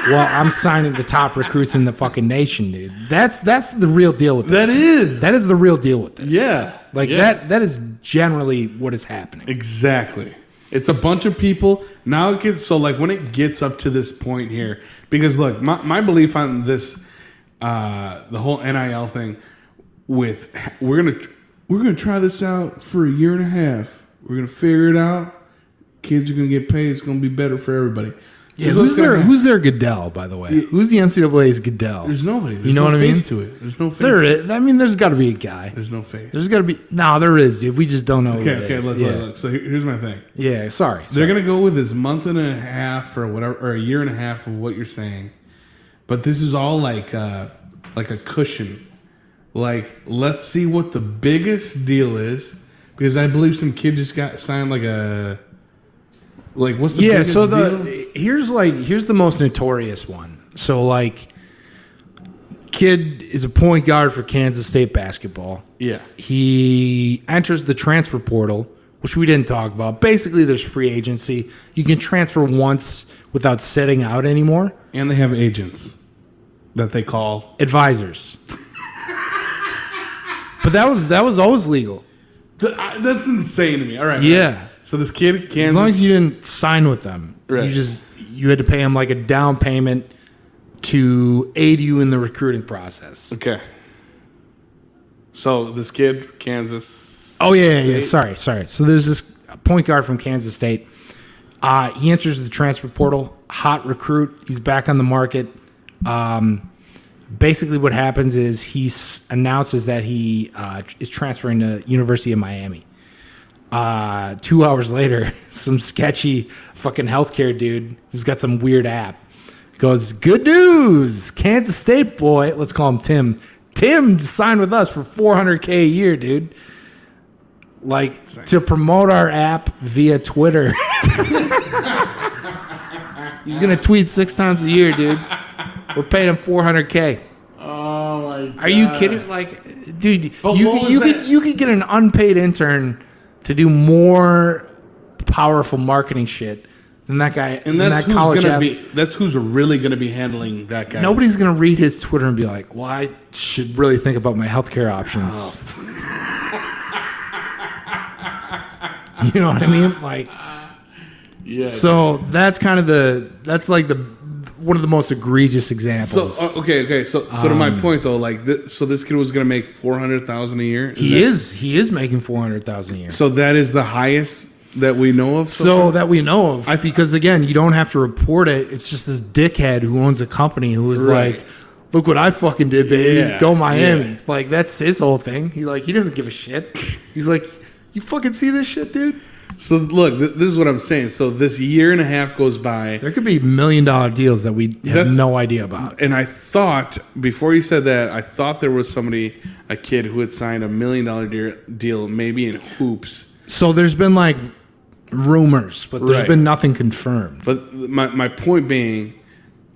well, I'm signing the top recruits in the fucking nation, dude. That's the real deal with this. That is the real deal with this. Yeah. Like, that is generally what is happening. Exactly. It's a bunch of people. Now it gets, so like when it gets up to this point here, because look, my belief on this, the whole NIL thing with, we're going to try this out for a year and a half. We're going to figure it out. Kids are going to get paid. It's going to be better for everybody. Yeah, who's their Goodell, by the way? Who's the NCAA's Goodell? There's nobody. There's you know no what I mean? face to it. There's no face. There is. I mean, there's got to be a guy. There's no face. There's got to be. No, there is, dude. We just don't know. Okay, look. So here's my thing. Yeah, sorry. They're gonna go with this month and a half or whatever, or a year and a half of what you're saying, but this is all like a cushion. Like, let's see what the biggest deal is, because I believe some kid just got signed what's the biggest so deal? here's the most notorious one. So like, kid is a point guard for Kansas State basketball. Yeah. He enters the transfer portal, which we didn't talk about. Basically, there's free agency. You can transfer once without sitting out anymore. And they have agents that they call advisors. But that was always legal. That's insane to me. All right. Yeah. Right. So this kid, Kansas, as long as you didn't sign with them, right. you had to pay him like a down payment to aid you in the recruiting process. Okay. So this kid, Kansas. Oh yeah. Sorry. So there's this point guard from Kansas State. He enters the transfer portal, hot recruit. He's back on the market. Basically, what happens is he announces that he is transferring to University of Miami. 2 hours later, some sketchy fucking healthcare dude who's got some weird app goes, "Good news, Kansas State boy." Let's call him Tim. Tim signed with us for $400K a year, dude. Like, to promote our app via Twitter. He's gonna tweet 6 times a year, dude. We're paying him $400K. Oh my god! Are you kidding? Like, dude, you could get an unpaid intern to do more powerful marketing shit than that guy. And that's who's gonna be. That's who's really gonna be handling that guy. Nobody's gonna read his Twitter and be like, "Well, I should really think about my healthcare options." Oh. You know what I mean? Like, yeah. So that's kind of like one of the most egregious examples. So okay. So to my point though, like, so this kid was going to make $400,000 a year. He is making $400,000 a year. So that is the highest that we know of. So that we know of, because again, you don't have to report it. It's just this dickhead who owns a company who is like, "Look what I fucking did, baby. Yeah. Go Miami." Yeah. Like, that's his whole thing. He doesn't give a shit. He's like, "You fucking see this shit, dude?" So look, this is what I'm saying. So this year and a half goes by. There could be $1 million deals that we have no idea about. And I thought, before you said that, I thought there was a kid who had signed $1 million deal, maybe in hoops. So there's been like rumors, but there's been nothing confirmed. But my point being,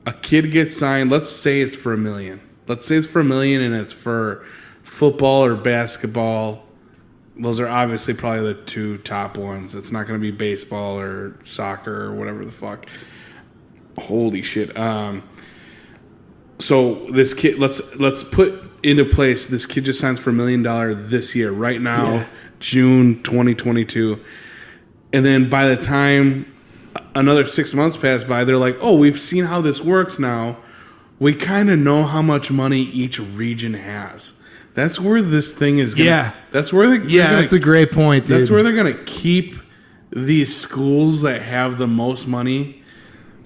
a kid gets signed. Let's say it's for $1 million. Let's say it's for $1 million, and it's for football or basketball. Those are obviously probably the 2 top ones. It's not going to be baseball or soccer or whatever the fuck. Holy shit. So this kid, let's put into place, this kid just signs for $1 million this year, right now, June 2022. And then by the time another 6 months pass by, they're like, "Oh, we've seen how this works now. We kind of know how much money each region has." That's where this thing is going to... Yeah. That's where that's a great point, dude. That's where they're going to keep these schools that have the most money.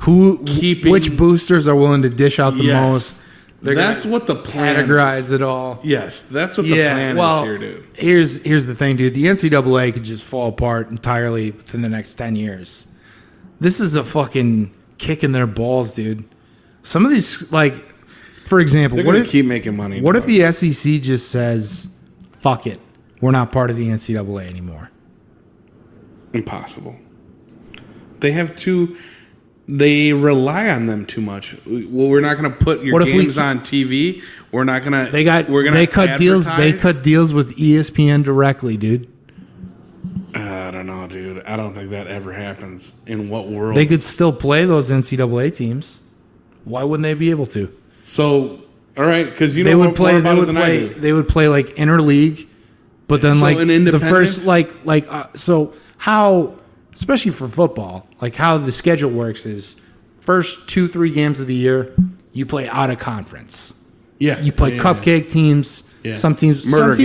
Which boosters are willing to dish out the most. That's what the plan categorize it all. Yes, that's what the plan is here, dude. Here's the thing, dude. The NCAA could just fall apart entirely within the next 10 years. This is a fucking kick in their balls, dude. Some of these, like... For example, they're going to keep making money. What if the SEC just says, "Fuck it, we're not part of the NCAA anymore"? Impossible. They rely on them too much. Well, we're not going to put your games on TV. We're not going to. They cut deals. They cut deals with ESPN directly, dude. I don't know, dude. I don't think that ever happens. In what world? They could still play those NCAA teams. Why wouldn't they be able to? So, all right, because you know more about it than I do. They would play like interleague, but then like the first so how, especially for football, like how the schedule works is first 2-3 games of the year you play out of conference. Yeah, you play cupcake teams. Yeah. Some teams murder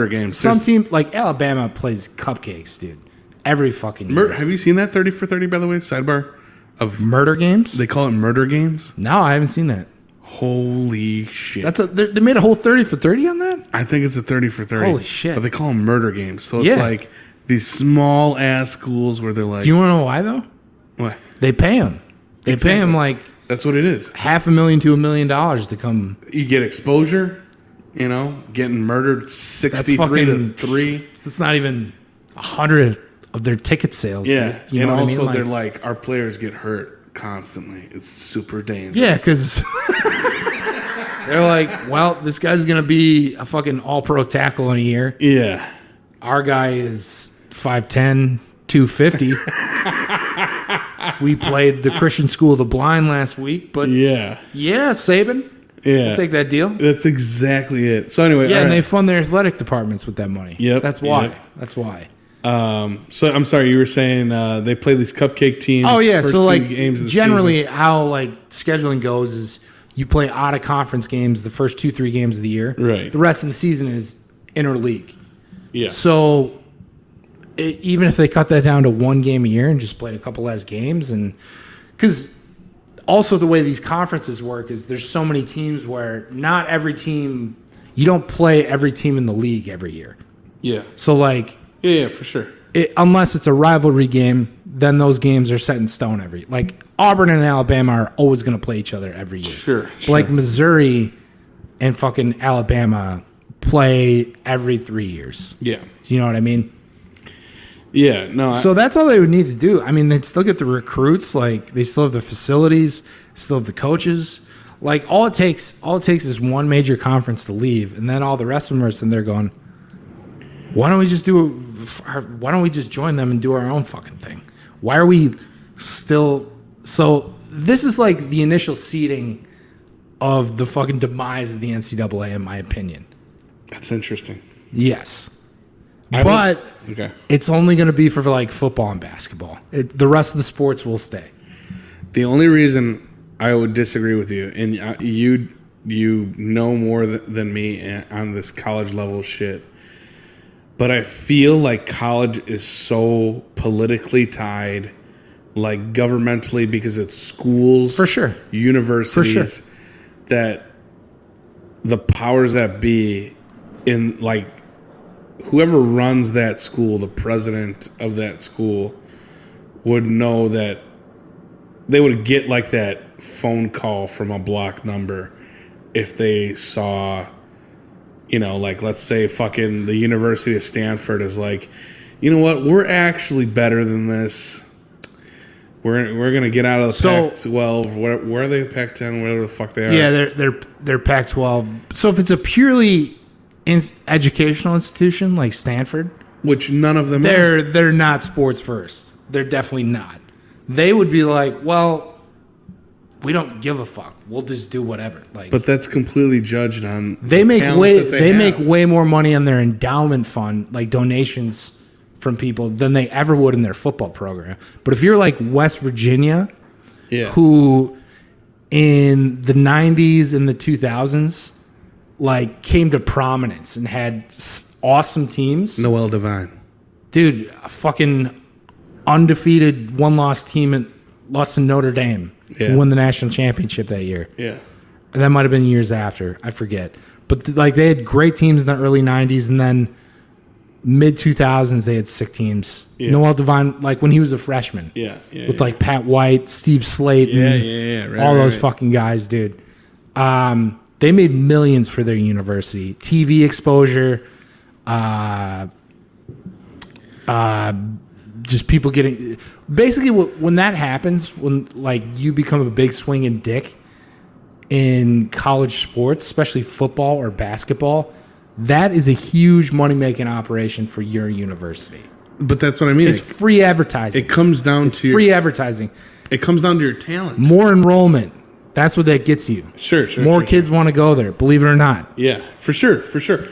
games. Some team like Alabama plays cupcakes, dude. Every fucking year. Have you seen that 30 for 30? By the way, sidebar. of Murder games? They call it murder games. No, I haven't seen that. Holy shit! They made a whole 30 for 30 on that? I think it's a 30 for 30. Holy shit. But they call them murder games. So it's Yeah. like these small ass schools where they're like, Do you want to know why, though? what? They pay them. They pay them like That's what it is. $500,000 to $1 million to come. You get exposure, getting murdered 63 to 3. It's not even 100 of their ticket sales. Yeah. Dude. You and know what also I mean? they're like, our players get hurt constantly. It's super dangerous. Yeah, because they're like, well, this guy's going to be a fucking all-pro tackle in a year. Yeah. Our guy is 5'10", 250. We played the Christian School of the Blind last week, but yeah, Saban. Yeah. I'll take that deal. That's exactly it. So anyway, Yeah, all and right. they fund their athletic departments with that money. Yep, That's why. yep. That's why. So I'm sorry, you were saying they play these cupcake teams. Oh yeah, first so two like games of the generally season. how like scheduling goes is you play out of conference games the first 2-3 games of the year. Right. The rest of the season is interleague. Yeah. So even if they cut that down to one game a year and just played a couple less games, and because also the way these conferences work is there's so many teams where not every team, you don't play every team in the league every year. Yeah. So like Yeah, for sure. unless it's a rivalry game, then those games are set in stone like Auburn and Alabama are always going to play each other every year. Sure. But like Missouri and fucking Alabama play every 3 years. Yeah. You know what I mean? Yeah. No. So that's all they would need to do. I mean, they'd still get the recruits. Like they still have the facilities, still have the coaches. Like all it takes is one major conference to leave, and then all the rest of them are sitting there going, "Why don't we just join them and do our own fucking thing? Why are we still?" So this is like the initial seeding of the fucking demise of the NCAA, in my opinion. That's interesting. Yes. Okay. It's only going to be for like football and basketball. The rest of the sports will stay. The only reason I would disagree with you, and you know more than me on this college level shit, but I feel like college is so politically tied, like governmentally, because it's schools, For sure. universities, For sure. that the powers that be in like whoever runs that school, the president of that school, would know that they would get like that phone call from a block number if they saw, like let's say fucking the University of Stanford is like, you know what, we're actually better than this. We're gonna get out of the Pac-12. Where are they? Pac-10, whatever the fuck they are. Yeah, they're Pac-12. So if it's a purely educational institution like Stanford, which none of them are. they're not sports first. They're definitely not. They would be like, well, we don't give a fuck. We'll just do whatever. Like, But that's completely judged on they the make talent way that they have. make way more money on their endowment fund, like donations from people, than they ever would in their football program. But if you're like West Virginia, Yeah. who in the 90s and the 2000s like came to prominence and had awesome teams. Noel Devine. Dude, a fucking undefeated one-loss team and lost to Notre Dame, Yeah. who won the national championship that year. Yeah. And that might have been years after. I forget. But like they had great teams in the early 90s, and then mid 2000s they had sick teams. Yeah. Noel Devine, like when he was a freshman. Yeah. With like Pat White, Steve Slayton, Yeah. Right, all those right. fucking guys, dude. They made millions for their university. TV exposure, just people getting... Basically, when that happens, when like you become a big swinging dick in college sports, especially football or basketball, that is a huge money-making operation for your university. But that's what I mean. It's free advertising. It comes down to free advertising. It comes down to your talent. More enrollment. That's what that gets you. Sure. More kids want to go there, believe it or not. Yeah, for sure.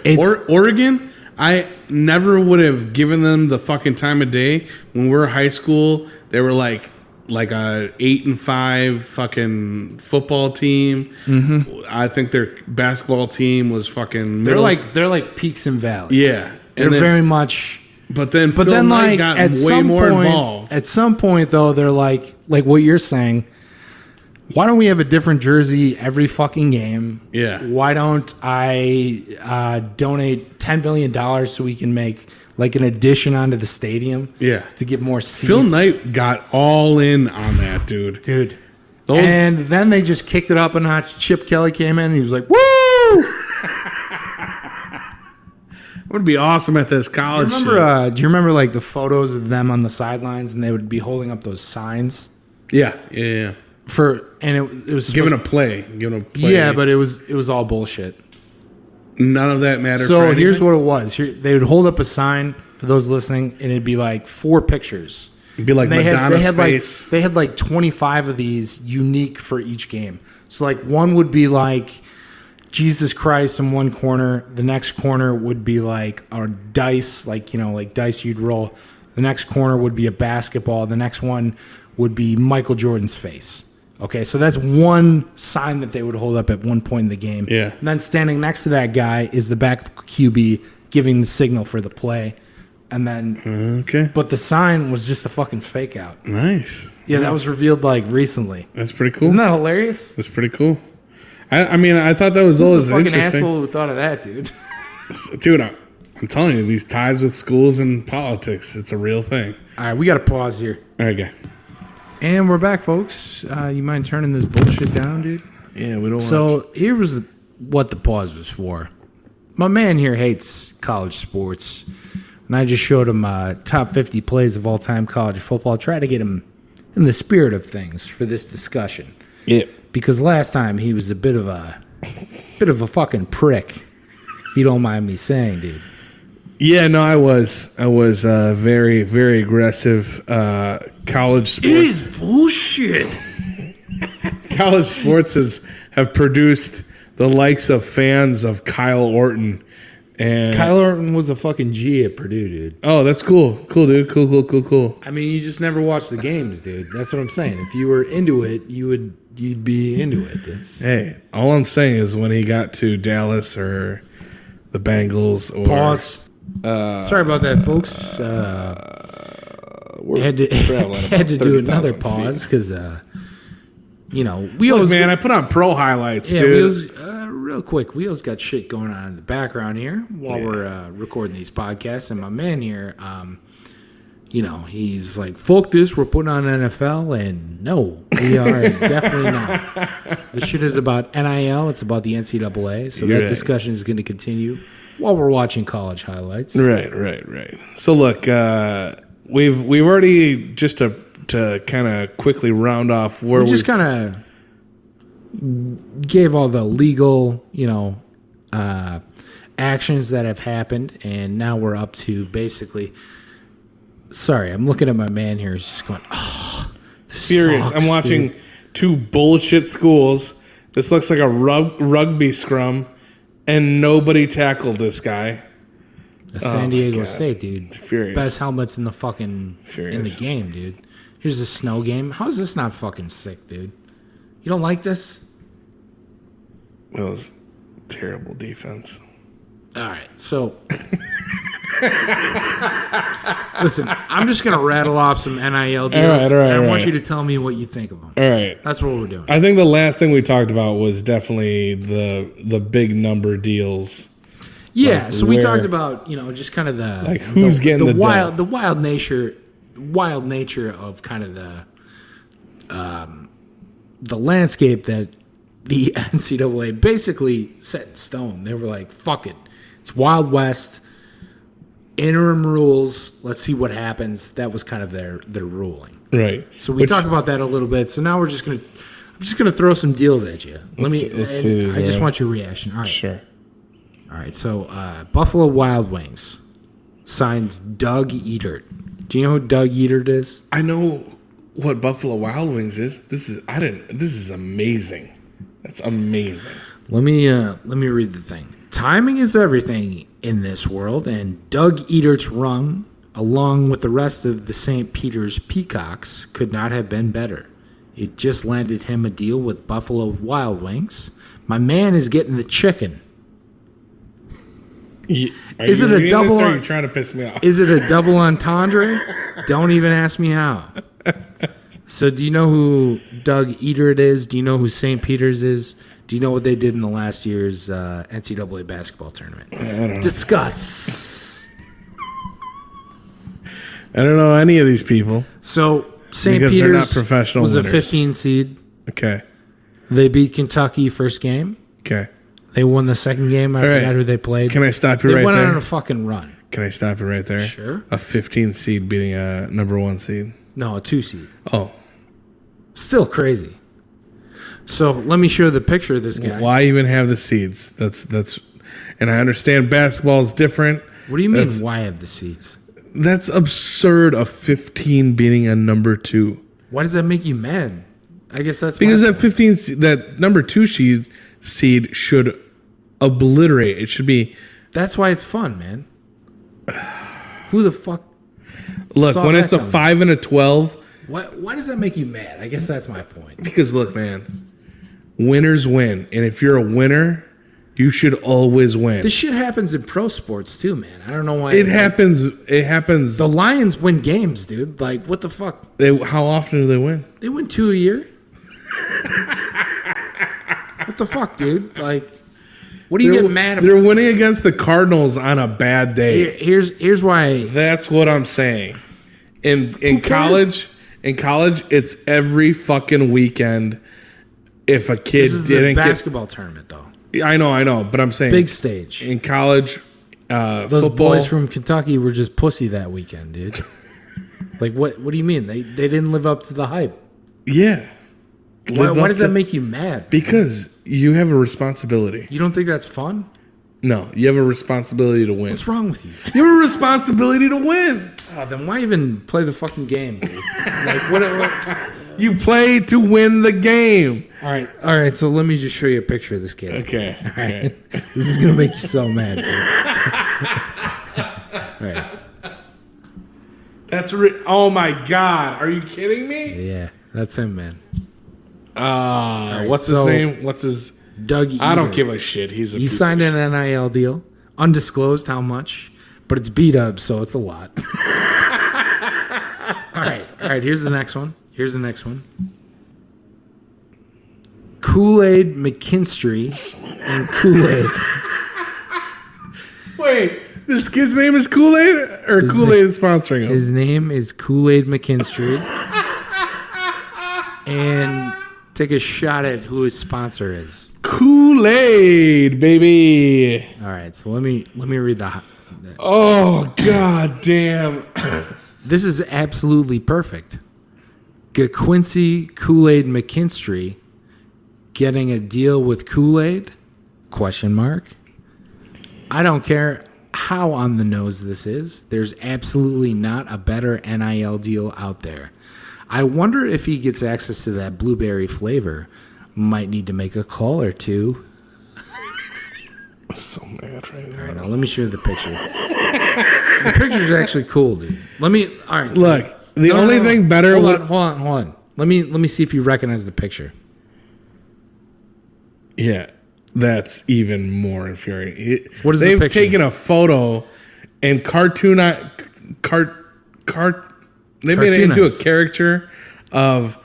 It's- Oregon, I never would have given them the fucking time of day. When we were in high school, they were like a 8-5 fucking football team. Mm-hmm. I think their basketball team was fucking. They're like peaks and valleys. Yeah, They're and then very much But then But Phil then, Knight like, got at way some more point, involved. at some point, though, they're like what you're saying. Why don't we have a different jersey every fucking game? Yeah. Why don't I donate $10 million so we can make like an addition onto the stadium? Yeah. To get more seats. Phil Knight got all in on that, dude. Dude. Those- And then they just kicked it up a notch. Chip Kelly came in and he was like, woo! It would be awesome at this college. Do you remember like the photos of them on the sidelines and they would be holding up those signs? Yeah. It was Giving a play. Yeah, but it was all bullshit. None of that mattered. So for here's anything? what it was. They would hold up a sign for those listening, and it'd be like 4 pictures. It'd be like And Madonna's face. They had like 25 of these unique for each game. So like one would be like Jesus Christ in one corner. The next corner would be like a dice, like dice you'd roll. The next corner would be a basketball. The next one would be Michael Jordan's face. Okay, so that's one sign that they would hold up at one point in the game. Yeah. And then standing next to that guy is the back QB giving the signal for the play. And then, Okay. but the sign was just a fucking fake out. Nice. Yeah, that was revealed like recently. That's pretty cool. Isn't that hilarious? That's pretty cool. I mean, I thought that was Who's always the fucking interesting. asshole who thought of that, dude? Dude, I'm telling you, these ties with schools and politics, it's a real thing. All right, we got to pause here. All right, guy. And we're back, folks. You mind turning this bullshit down, dude? Yeah, we don't want So here was what the pause was for. My man here hates college sports, and I just showed him top 50 plays of all-time college football. Try to get him in the spirit of things for this discussion. Yeah. Because last time he was a bit of a fucking prick, if you don't mind me saying, dude. Yeah, no, I was very, very aggressive. College sports. It is bullshit. College sports have produced the likes of fans of Kyle Orton. And Kyle Orton was a fucking G at Purdue, dude. oh, that's cool. Cool, dude. Cool. I mean, you just never watched the games, dude. That's what I'm saying. If you were into it, you'd be into it. It's Hey, all I'm saying is when he got to Dallas or the Bengals or pause. Sorry about that, folks. we're Had to traveling about had to do 30,000 another feet. pause because we Look, always man, I put on pro highlights, we dude. always, real quick. We always got shit going on in the background here while we're recording these podcasts, and my man here, he's like, "Fuck this, we're putting on NFL," and no, we are definitely not. This shit is about NIL. It's about the NCAA, so You're that right. discussion is going to continue while we're watching college highlights. Right. So look, we've already just to kind of quickly round off where We just kind of gave all the legal, actions that have happened, and now we're up to basically. Sorry, I'm looking at my man here. He's just going, "Oh, this furious. sucks, I'm watching dude." 2 bullshit schools. This looks like a rugby scrum, and nobody tackled this guy. That's San Diego God. State, dude. Furious. Best helmets in the fucking in the Furious. game, dude. Here's a snow game. How is this not fucking sick, dude? You don't like this? That was terrible defense. All right, so listen, I'm just gonna rattle off some NIL deals, All right, and I want right. you to tell me what you think of them. All right. That's what we're doing. I think the last thing we talked about was definitely the big number deals. Yeah, like so we where- talked about just kind of the Like, who's getting the dough? wild nature of kind of the landscape that the NCAA basically set in stone. They were like, "Fuck it, it's Wild West." Interim rules. Let's see what happens. That was kind of their ruling. Right. So we talked about that a little bit. So now I'm just gonna throw some deals at you. Let's see I just want your reaction. All right. Sure. All right, so Buffalo Wild Wings signs Doug Edert. Do you know who Doug Edert is? I know what Buffalo Wild Wings is. This is amazing. That's amazing. Let me read the thing. Timing is everything in this world, and Doug Edert's run, along with the rest of the St. Peter's Peacocks, could not have been better. It just landed him a deal with Buffalo Wild Wings. My man is getting the chicken. Is it a double? Or are you trying to piss me off? Is it a double entendre? Don't even ask me how. So, do you know who Doug Eater is? Do you know who St. Peter's is? Do you know what they did in the last year's NCAA basketball tournament? I don't know. Discuss. I don't know any of these people. So, St. Because they're not Peter's professional was winners. a 15 seed. Okay. They beat Kentucky first game. Okay. They won the second game. I All right. forgot who they played. Can I stop you They right went there? on a fucking run. Can I stop you right there? Sure. A 15 seed beating a number 1 seed. No, a 2 seed. Oh. Still crazy. So let me show the picture of this guy. Why even have the seeds? That's and I understand basketball is different. What do you mean, why have the seeds? That's absurd, a 15 beating a number 2. Why does that make you mad? I guess that's Because my that 15 that number 2 seed should obliterate. It should be. That's why it's fun, man. Who the fuck? Look, saw when that it's a coming? 5 and a 12. Why does that make you mad? I guess that's my point. Because look, man, winners win, and if you're a winner, you should always win. This shit happens in pro sports too, man. I don't know why. It happens. It happens. The Lions win games, dude. Like, what the fuck? How often do they win? They win 2 a year. What the fuck, dude? Like, what are you getting mad about? They're winning against the Cardinals on a bad day. Here's why. That's what I'm saying. In cares? college, it's every fucking weekend. If a kid This is the didn't basketball tournament, though. I know, but I'm saying Big stage. in college. Those Football, boys from Kentucky were just pussy that weekend, dude. Like, what do you mean? They didn't live up to the hype. yeah. Why does that make you mad? Because you have a responsibility. You don't think that's fun? No, you have a responsibility to win. What's wrong with you? You have a responsibility to win. Then why even play the fucking game, dude? Like, what? You play to win the game. All right. So let me just show you a picture of this kid. Okay. Okay. This is gonna make you so mad, dude. All right. Oh my God. Are you kidding me? Yeah, that's him, man. What's his name? What's his? Doug Eater. I don't give a shit. He He signed an NIL deal, undisclosed how much, but it's B-dubs, so it's a lot. All right. Here's the next one. Kool-Aid McKinstry and Kool-Aid. Wait, this kid's name is Kool-Aid, or Kool-Aid is sponsoring him? His name is Kool-Aid McKinstry. And take a shot at who his sponsor is. Kool-Aid, baby. All right, so let me read the. Oh God damn! This is absolutely perfect. Quincy Kool-Aid McKinstry getting a deal with Kool-Aid? Question mark. I don't care how on the nose this is. There's absolutely not a better NIL deal out there. I wonder if he gets access to that blueberry flavor. Might need to make a call or two. I'm so mad right now. All right, now let me show you the picture. The picture's actually cool, dude. All right. So Look, the only thing better. Hold on. Let me see if you recognize the picture. Yeah, that's even more infuriating. What is the They've picture? taken a photo and They made it into a Cartoonized. caricature of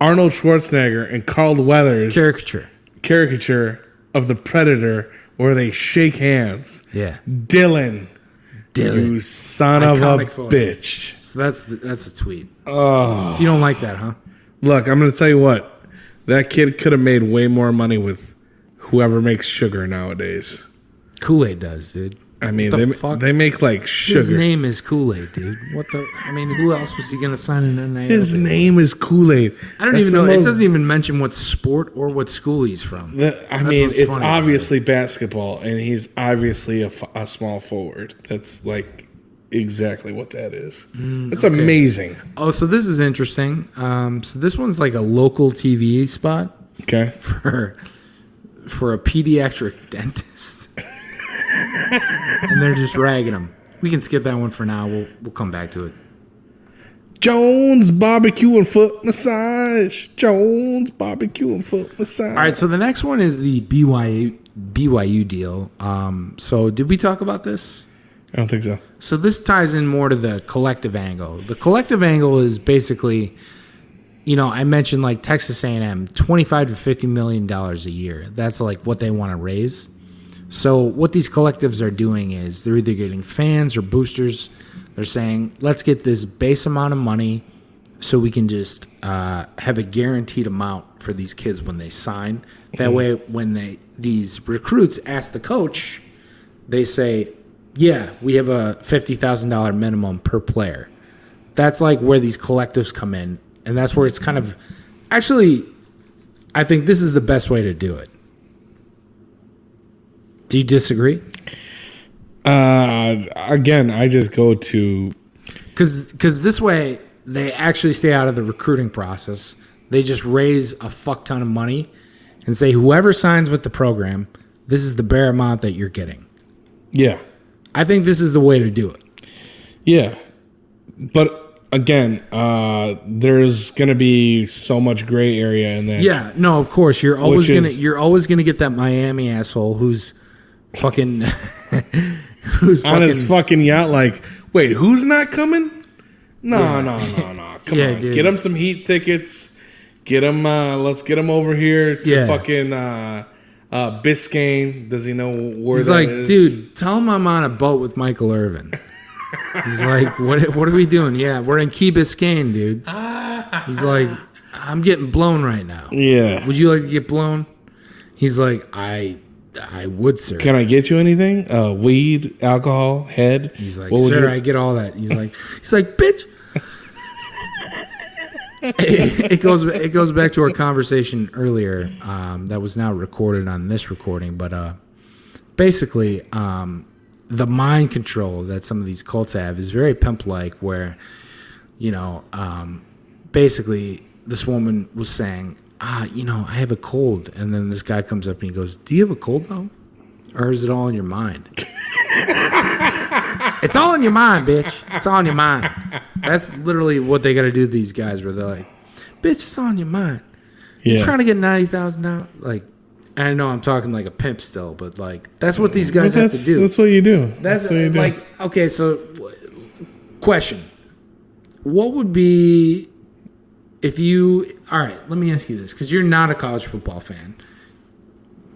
Arnold Schwarzenegger and Carl Weathers. Caricature of the Predator where they shake hands. Yeah. Dylan. You son of a Iconic photo. bitch. So that's a tweet. Oh. So you don't like that, huh? Look, I'm going to tell you what. That kid could have made way more money with whoever makes sugar nowadays. Kool-Aid does, dude. I mean, What the fuck? they make like sugar. His name is Kool-Aid, dude. Who else was he going to sign an NIL? His name is Kool-Aid. I don't even know. It doesn't even mention what sport or what school he's from. It's funny about obviously basketball, and he's obviously a small forward. That's like exactly what that is. That's amazing. Oh, so this is interesting. So this one's like a local TV spot Okay. for a pediatric dentist. And they're just ragging him. We can skip that one for now. We'll come back to it. Jones barbecue and foot massage. Jones barbecue and foot massage. All right, so the next one is the BYU BYU deal. So did we talk about this? I don't think so. So this ties in more to the collective angle. The collective angle is basically, I mentioned like Texas A&M, $25 to $50 million a year. That's like what they want to raise. So what these collectives are doing is they're either getting fans or boosters. They're saying, let's get this base amount of money so we can just have a guaranteed amount for these kids when they sign. That way, when these recruits ask the coach, they say, yeah, we have a $50,000 minimum per player. That's like where these collectives come in. And that's where it's kind of, actually, I think this is the best way to do it. Do you disagree? Again, I just go to... Because this way, they actually stay out of the recruiting process. They just raise a fuck ton of money and say, whoever signs with the program, this is the bare amount that you're getting. Yeah. I think this is the way to do it. Yeah. But again, there's going to be so much gray area in that. Yeah, no, of course. You're always gonna get that Miami asshole who's fucking on his fucking yacht like, wait, who's not coming? No. Come on. Dude. Get him some heat tickets. Let's get him over here to fucking Biscayne. Does he know where He's that like, is? dude, tell him I'm on a boat with Michael Irvin. He's like, what are we doing? Yeah, we're in Key Biscayne, dude. He's like, I'm getting blown right now. Yeah. Would you like to get blown? He's like, I would, sir. Can I get you anything? Weed, alcohol, head? He's like, sir, I get all that. He's like, bitch. It goes back to our conversation earlier that was now recorded on this recording, but basically the mind control that some of these cults have is very pimp-like, where basically this woman was saying, I have a cold, and then this guy comes up and he goes, do you have a cold though, or is it all in your mind? It's all in your mind, bitch. It's all in your mind. That's literally what they got to do to these guys, where they're like, bitch, it's all in your mind. Yeah. You're trying to get $90,000. Like, I know I'm talking like a pimp still, but like, that's what these guys have to do. That's what you do. That's what you do. Like, okay, so question. What would be if you, all right, let me ask you this, because you're not a college football fan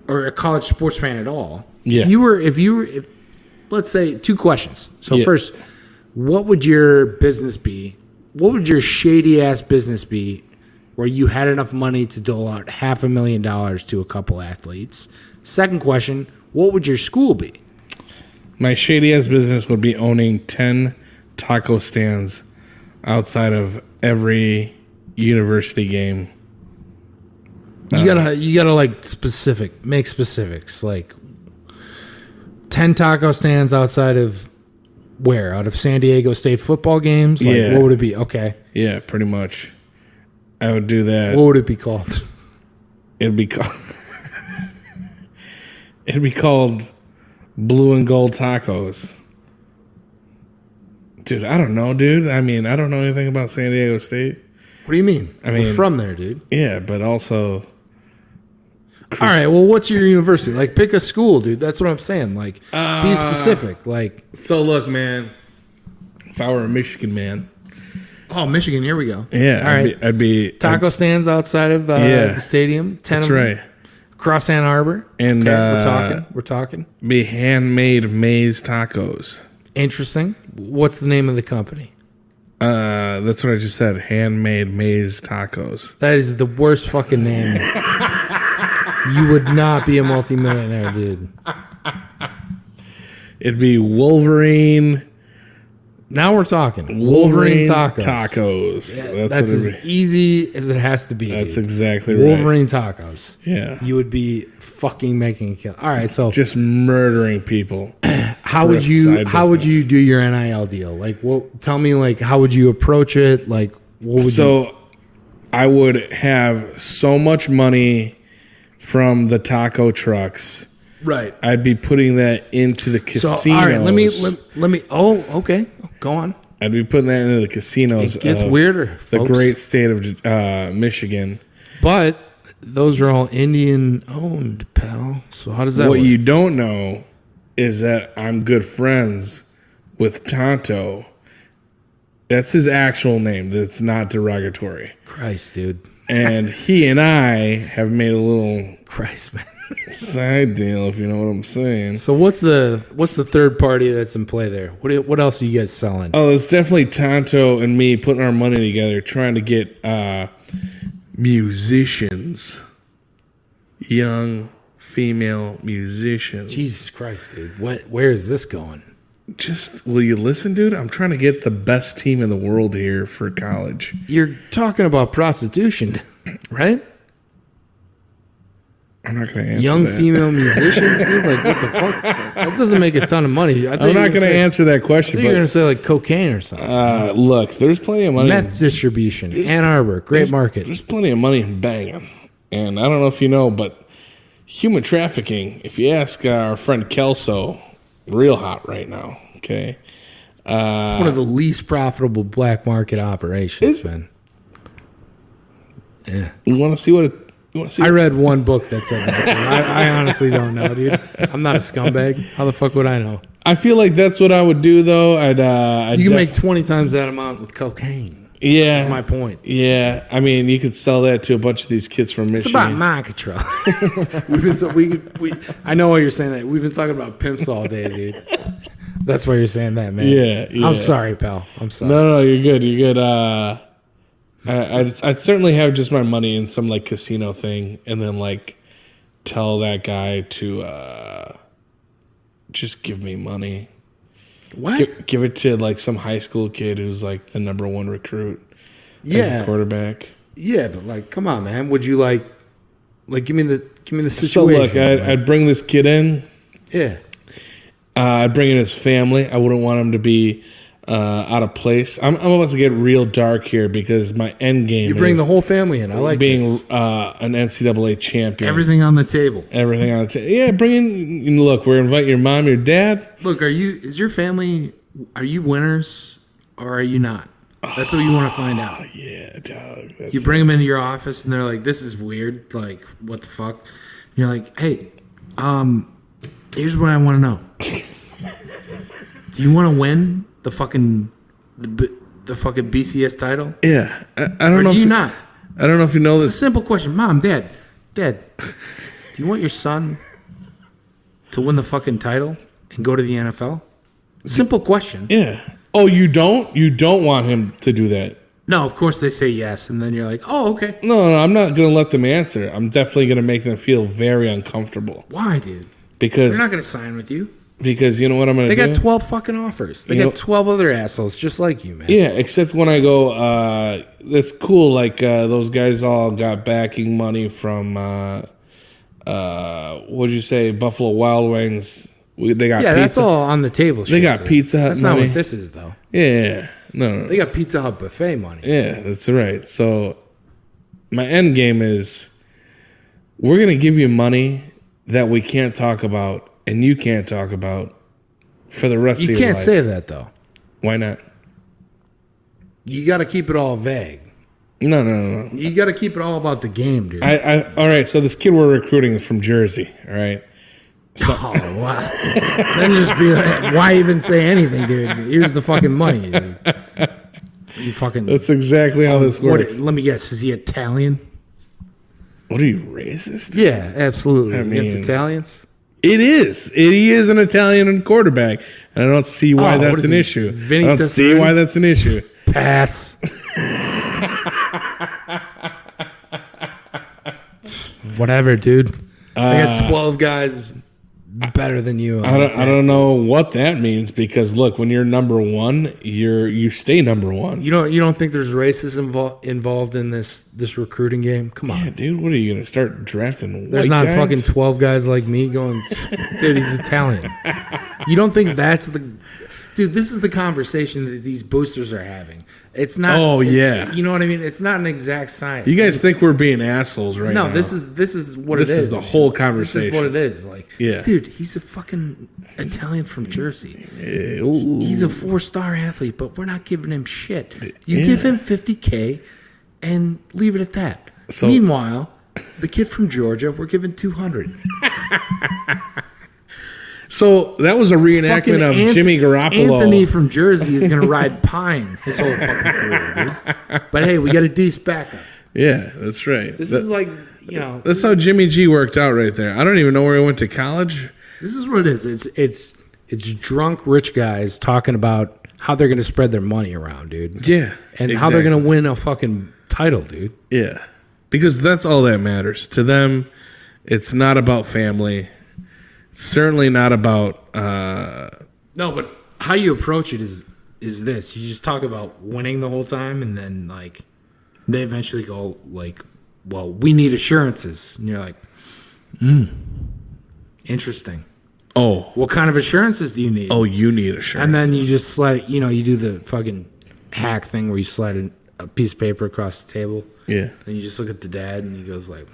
or a college sports fan at all. Yeah. If let's say two questions. So first, what would your business be? What would your shady ass business be where you had enough money to dole out $500,000 to a couple athletes? Second question, what would your school be? My shady ass business would be owning 10 taco stands outside of every university game. You gotta like make specifics, like 10 taco stands outside of where? Out of San Diego State football games? Like, Yeah. what would it be? Okay. Yeah, pretty much. I would do that. What would it be called? It'd be called It'd be called Blue and Gold Tacos. Dude, I don't know, dude. I mean, I don't know anything about San Diego State. What do you mean? I mean, we're from there, dude. Yeah, but also All right, well, what's your university? Like, pick a school, dude. That's what I'm saying. Like, be specific. Like, so look, man. If I were a Michigan man, oh, Michigan, here we go. yeah, All right. I'd be Taco stands outside of the stadium. 10 That's of them. right. Across Ann Arbor. And we're talking. Be handmade maize tacos. Interesting. What's the name of the company? That's what I just said. Handmade maize tacos. That is the worst fucking name. You would not be a multimillionaire, dude. It'd be Wolverine. Now we're talking. Wolverine tacos. Tacos. Yeah, that's as easy as it has to be. That's dude. exactly right. Wolverine tacos. Yeah. You would be fucking making a kill. All right, so Just murdering people. how for would a you side business. do your NIL deal? Like, tell me, like, how would you approach it? Like, what would you? I would have so much money from the taco trucks. Right. I'd be putting that into the casinos. So, all right, let me. Oh, okay. Go on. I'd be putting that into the casinos. It gets of weirder. The Folks. great state of Michigan. But Those are all Indian owned, pal. So how does that What work? you don't know is that I'm good friends with Tonto. That's his actual name. That's not derogatory. Christ, dude. And he and I have made a little Christ, man. side deal, if you know what I'm saying. So what's the third party that's in play there? What else are you guys selling? Oh, it's definitely Tonto and me putting our money together, trying to get musicians, young female musicians. Jesus Christ, dude. Where is this going? Just, will you listen, dude? I'm trying to get the best team in the world here for college. You're talking about prostitution, right? I'm not going to answer Young that. female musicians, dude? Like, what the fuck? That doesn't make a ton of money. I'm not going to answer that question. You're But going to say, like, cocaine or something. look, there's plenty of money. Meth distribution. Ann Arbor. Great market. There's plenty of money in banging. And I don't know if you know, but human trafficking, if you ask our friend Kelso, real hot right now, okay? It's one of the least profitable black market operations, Is- man. Yeah. You want to see what it... You want to see I read one book that said that. I honestly don't know, dude. I'm not a scumbag. How the fuck would I know? I feel like that's what I would do, though. I'd You can make 20 times that amount with cocaine. Yeah. That's my point. Yeah. I mean, you could sell that to a bunch of these kids from It's Michigan. about mind control. I know why you're saying that. We've been talking about pimps all day, dude. That's why you're saying that, man. Yeah. I'm sorry, pal. I'm sorry. No, you're good. You're good. I certainly have just my money in some like casino thing, and then like tell that guy to just give me money. What? Give it to like some high school kid who's like the number one recruit as Yeah. a quarterback. Yeah, but like, come on, man. Would you like give me the situation? So look, I'd bring this kid in. yeah. I'd bring in his family. I wouldn't want him to be out of place. I'm about to get real dark here because my end game You bring is the whole family in. I like being this. an NCAA champion. Everything on the table. Everything on the table. Yeah, bring in. Look, we're inviting your mom, your dad. Look, are you winners or are you not? That's what you want to find out. Yeah, dog. That's You bring them into your office and they're like, "This is weird. Like, what the fuck?" And you're like, "Hey, here's what I want to know. Do you want to win the fucking BCS title? yeah. I Or don't know. do you if, not?" I don't know if you know It's a this. simple question. Mom, Dad, do you want your son to win the fucking title and go to the NFL? Simple question. Yeah. Oh, you don't? You don't want him to do that? No, of course they say yes, and then you're like, "Oh, okay." No, I'm not going to let them answer. I'm definitely going to make them feel very uncomfortable Why, dude? because They're not going to sign with you. you know what I'm going to They do? got 12 fucking offers. They You got know- 12 other assholes just like you, man. Yeah, except when I go, that's cool. Like those guys all got backing money from, what'd you say, Buffalo Wild Wings. They got Yeah, pizza. that's all on the table. They got Pizza Hut That's money. not what this is, though. Yeah, no. They got Pizza Hut buffet money. Yeah, that's right. So my end game is we're going to give you money that we can't talk about and you can't talk about for the rest of You your life. can't say that, though. Why not? You got to keep it all vague. No. You got to keep it all about the game, dude. All right, so this kid we're recruiting is from Jersey, all right? Oh, wow. Then just be like, why even say anything, dude? Here's the fucking money, dude. You fucking. That's exactly how this works. Let me guess. Is he Italian? What are you, racist? Yeah, absolutely. I Against mean- Italians? It is. He is an Italian quarterback, and I don't see why Oh, what that's is an he, issue. Vinny I don't see Testaverde? why that's an issue. Pass. Whatever, dude. I got 12 guys better than you. I don't know what that means because look, when you're number one, you stay number one. You don't think there's racism involved in this recruiting game? Come on. Yeah, dude, what are you gonna start drafting? There's white not guys? fucking 12 guys like me going, dude, he's Italian. You don't think that's the... Dude, this is the conversation that these boosters are having. It's not... Oh, yeah. You know what I mean? It's not an exact science. You guys think we're being assholes right now? No, this is what This it is. is the whole This conversation. is what it is. Like, Yeah. dude, he's a fucking Italian from Jersey. Ooh. He's a 4-star athlete, but we're not giving him shit. You Yeah. give him $50K and leave it at that. So- Meanwhile, the kid from Georgia, we're giving $200. So that was a reenactment of Jimmy Garoppolo. Anthony from Jersey is going to ride Pine his whole fucking career, dude. But hey, we got a decent backup. Yeah, that's right. This is like, That's how Jimmy G worked out right there. I don't even know where he went to college. This is what it is. It's drunk rich guys talking about how they're going to spread their money around, dude. Yeah. And how they're going to win a fucking title, dude. Yeah. Because that's all that matters. To them, it's not about family. It's certainly not about... No, but how you approach it is this. You just talk about winning the whole time, and then, like, they eventually go, like, well, we need assurances. And you're like, interesting. Oh. What kind of assurances do you need? Oh, you need assurances. And then you just slide it, you do the fucking hack thing where you slide a piece of paper across the table. Yeah. Then you just look at the dad, and he goes, like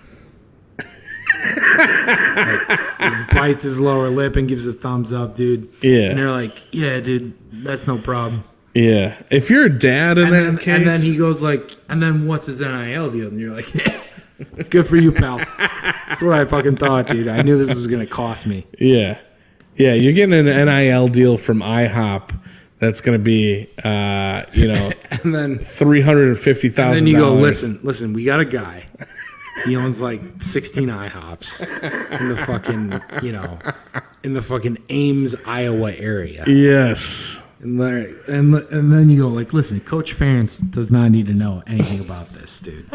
he bites his lower lip and gives a thumbs up, dude. Yeah. And they're like, yeah, dude, that's no problem. Yeah. If you're a dad in that case. And then he goes like, and then what's his NIL deal? And you're like, yeah, good for you, pal. That's what I fucking thought, dude. I knew this was going to cost me. Yeah. Yeah, you're getting an NIL deal from IHOP that's going to be, and then $350,000. And then you go, listen, we got a guy. He owns like 16 IHOPs in the fucking Ames, Iowa area. Yes. And then you go like, listen, Coach Ferentz does not need to know anything about this, dude.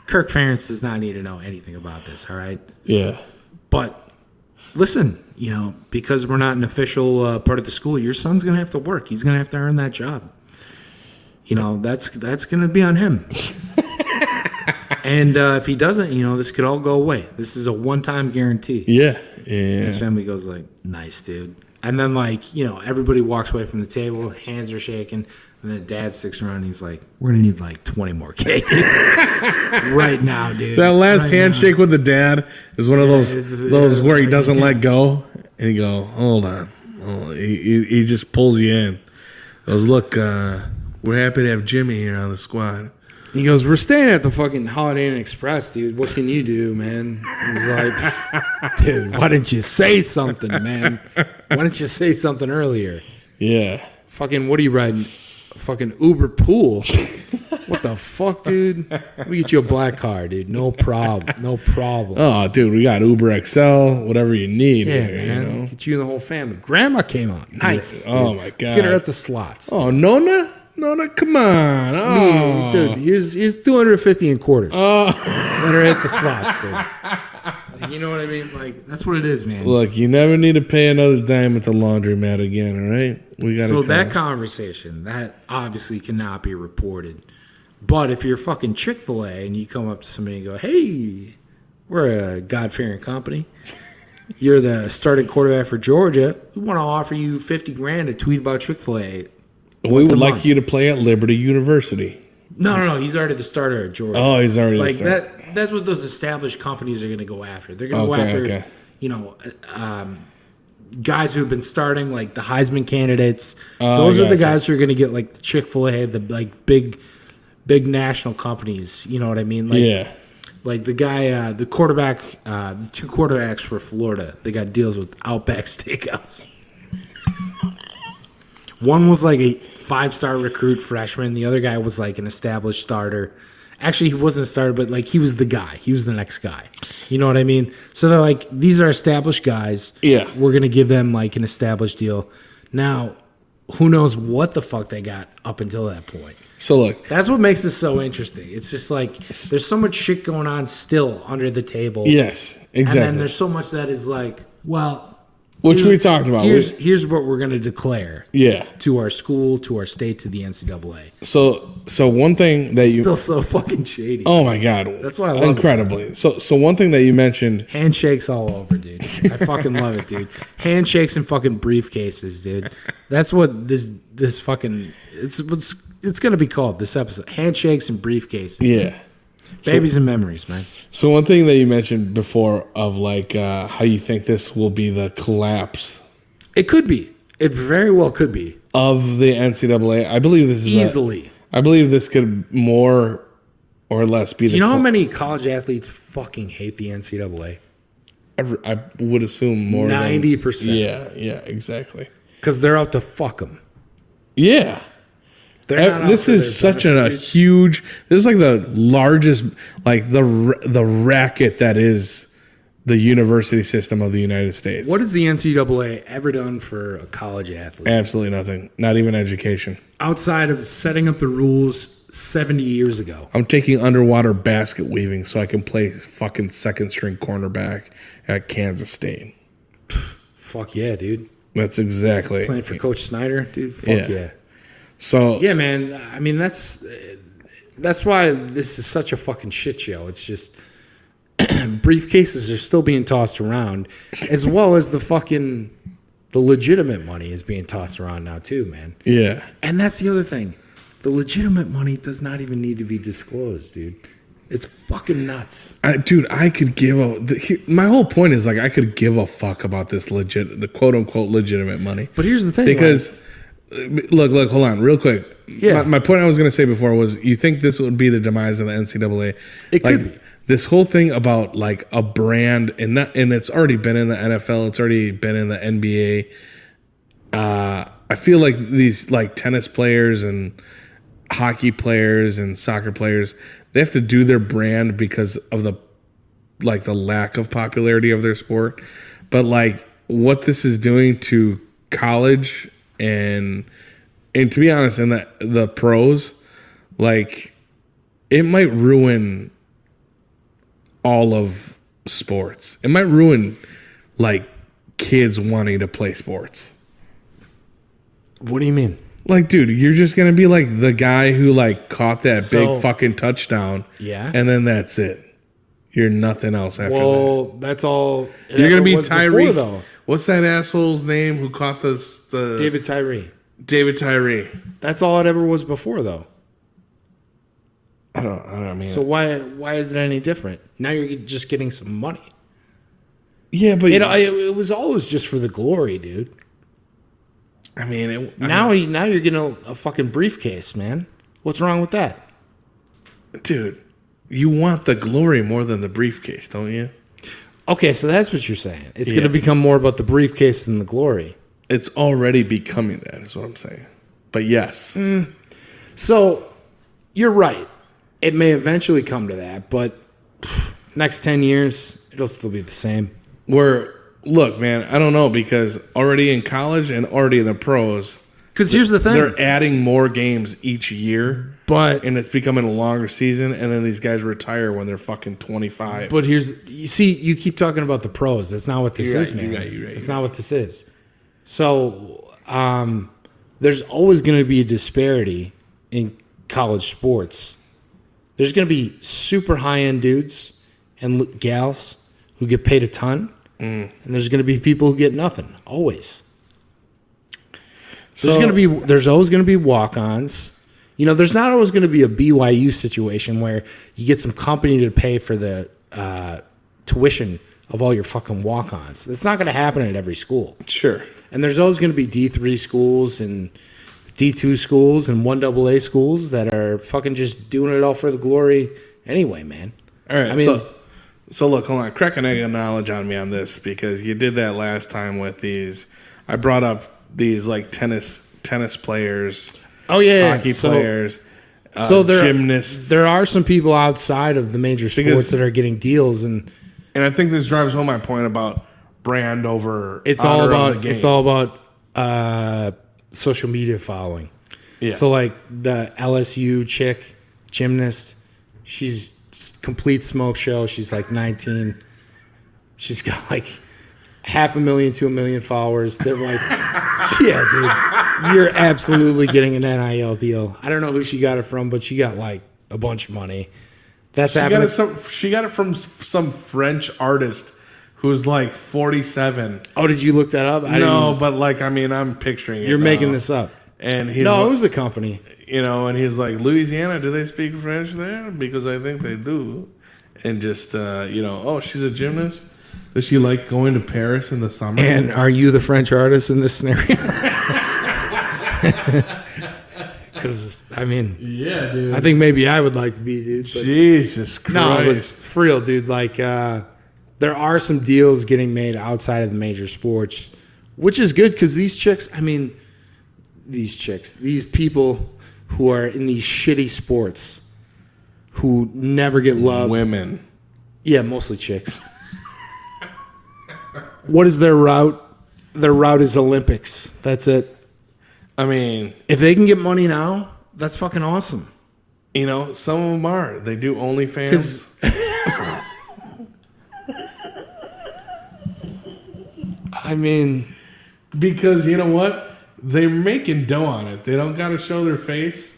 Kirk Ferentz does not need to know anything about this, all right? Yeah. But listen, because we're not an official part of the school, your son's going to have to work. He's going to have to earn that job. That's going to be on him. And if he doesn't, this could all go away. This is a one-time guarantee. Yeah. His family goes like, nice, dude. And then, everybody walks away from the table, hands are shaking, and then dad sticks around and he's like, we're going to need like 20 more cake right now, dude. That last handshake with the dad is one of those where he doesn't let go. And he go, hold on. He just pulls you in. He goes, look, we're happy to have Jimmy here on the squad. He goes, we're staying at the fucking Holiday Inn Express, dude. What can you do, man? He's like, dude, why didn't you say something, man? Why didn't you say something earlier? Yeah. Fucking, what are you riding? Fucking Uber Pool. What the fuck, dude? We get you a black car, dude. No problem. No problem. Oh, dude, we got Uber XL, whatever you need. Yeah, here, man. Get you and the whole family. Grandma came out. Nice. Yeah. Oh, dude. my God. Let's get her at the slots. Oh, Nona? Nona, come on. Oh. Dude, here's $250 in quarters. Oh. Let her hit the slots, dude. You know what I mean? Like, that's what it is, man. Look, you never need to pay another dime at the laundromat again, all right? We got So that conversation, that obviously cannot be reported. But if you're fucking Chick-fil-A and you come up to somebody and go, hey, we're a God-fearing company. You're the starting quarterback for Georgia. We want to offer you $50,000 to tweet about Chick-fil-A. We would like you to play at Liberty University. No. He's already the starter at Georgia. Oh, he's already like the starter. that's what those established companies are going to go after. They're going to go after, guys who have been starting, like the Heisman candidates. Those are the guys who are going to get like the Chick-fil-A, the like big national companies. You know what I mean? Like, yeah. Like the guy, the quarterback, the two quarterbacks for Florida, they got deals with Outback Steakhouse. One was like a 5-star recruit freshman. The other guy was like an established starter. Actually, he wasn't a starter, but like he was the guy. He was the next guy. You know what I mean? So they're like, these are established guys. Yeah. We're going to give them like an established deal. Now, who knows what the fuck they got up until that point. So look. That's what makes this so interesting. It's just like there's so much shit going on still under the table. Yes, exactly. And then there's so much that is like, well, which we talked about. Here's what we're going to declare. Yeah. To our school, to our state, to the NCAA. So one thing that still so fucking shady. Oh my God. That's why I love incredibly. it. So one thing that you mentioned. Handshakes all over, dude. I fucking love it, dude. Handshakes and fucking briefcases, dude. That's what this fucking it's going to be called, this episode. Handshakes and briefcases. Yeah. Babies and memories, man. So one thing that you mentioned before of like how you think this will be the collapse. It could be. It very well could be. Of the NCAA. I believe this is easily. I believe this could more or less. Do you know how many college athletes fucking hate the NCAA? I would assume more 90%. Yeah, exactly. Because they're out to fuck them. Yeah. This is such a huge. This is like the largest, like the racket that is the university system of the United States. What has the NCAA ever done for a college athlete? Absolutely nothing. Not even education. Outside of setting up the rules 70 years ago. I'm taking underwater basket weaving so I can play fucking second string cornerback at Kansas State. Fuck yeah, dude. That's exactly. Playing for Coach Snyder, dude. Fuck yeah. So yeah, man. I mean, that's why this is such a fucking shit show. It's just briefcases are still being tossed around, as well as the legitimate money is being tossed around now too, man. Yeah. And that's the other thing. The legitimate money does not even need to be disclosed, dude. It's fucking nuts. I could give my whole point is like I could give a fuck about this the quote unquote legitimate money. But here's the thing, because look, hold on, real quick. Yeah. My point I was going to say before was, you think this would be the demise of the NCAA? It could be. This whole thing about like a brand, and it's already been in the NFL. It's already been in the NBA. I feel like these like tennis players and hockey players and soccer players, they have to do their brand because of the lack of popularity of their sport. But like what this is doing to college and to be honest, in the pros, like it might ruin all of sports. It might ruin like kids wanting to play sports. What do you mean? Like, dude, you're just gonna be like the guy who like caught that big fucking touchdown. Yeah. And then that's it. You're nothing else after that. Well, that's all. You're gonna be Tyree, Tyree. though. What's that asshole's name who caught the David Tyree. David Tyree. That's all it ever was before, though. I don't mean. So why is it any different? Now you're just getting some money. Yeah, but it was always just for the glory, dude. I mean, now you're getting a fucking briefcase, man. What's wrong with that? Dude, you want the glory more than the briefcase, don't you? Okay, so that's what you're saying. It's going to become more about the briefcase than the glory. It's already becoming that, is what I'm saying. But yes. So you're right. It may eventually come to that, but next 10 years, it'll still be the same. Look, man, I don't know, because already in college and already in the pros. Because here's the thing. They're adding more games each year. And it's becoming a longer season, and then these guys retire when they're fucking 25. But you keep talking about the pros. That's not what this is, man. You're right. That's not what this is. So there's always going to be a disparity in college sports. There's going to be super high-end dudes and gals who get paid a ton, and there's going to be people who get nothing, always. There's always going to be walk-ons. You know, there's not always going to be a BYU situation where you get some company to pay for the tuition of all your fucking walk-ons. That's not going to happen at every school. Sure. And there's always going to be D3 schools and D2 schools and 1AA schools that are fucking just doing it all for the glory anyway, man. All right. I mean, so look, hold on. Crack an egg of knowledge on me on this, because you did that last time with these. I brought up these like tennis players. Oh yeah, hockey players. Gymnasts. There are some people outside of the major sports that are getting deals, and I think this drives home my point about brand over. It's all about social media following. Yeah. So like the LSU chick gymnast, she's complete smoke show. She's like 19. She's got like 500,000 to 1 million followers. They're like, yeah, dude, you're absolutely getting an NIL deal. I don't know who she got it from, but she got like a bunch of money. That's happening. She got it from some French artist who's like 47. Oh, did you look that up? But like, I mean, I'm picturing it. You're making this up. And it was a company. You know, and he's like, Louisiana, do they speak French there? Because I think they do. And just, oh, she's a gymnast. Does she like going to Paris in the summer? And are you the French artist in this scenario? Because, I mean, Yeah, dude. I think maybe I would like to be, dude. But Jesus Christ. no, but for real, dude, like, there are some deals getting made outside of the major sports, which is good because these people who are in these shitty sports who never get love. Women. Yeah, mostly chicks. What is their route? Their route is Olympics. That's it. I mean, If they can get money now, that's fucking awesome. you know, some of them are. They do OnlyFans. Because I mean, Because you know what? They're making dough on it. They don't got to show their face.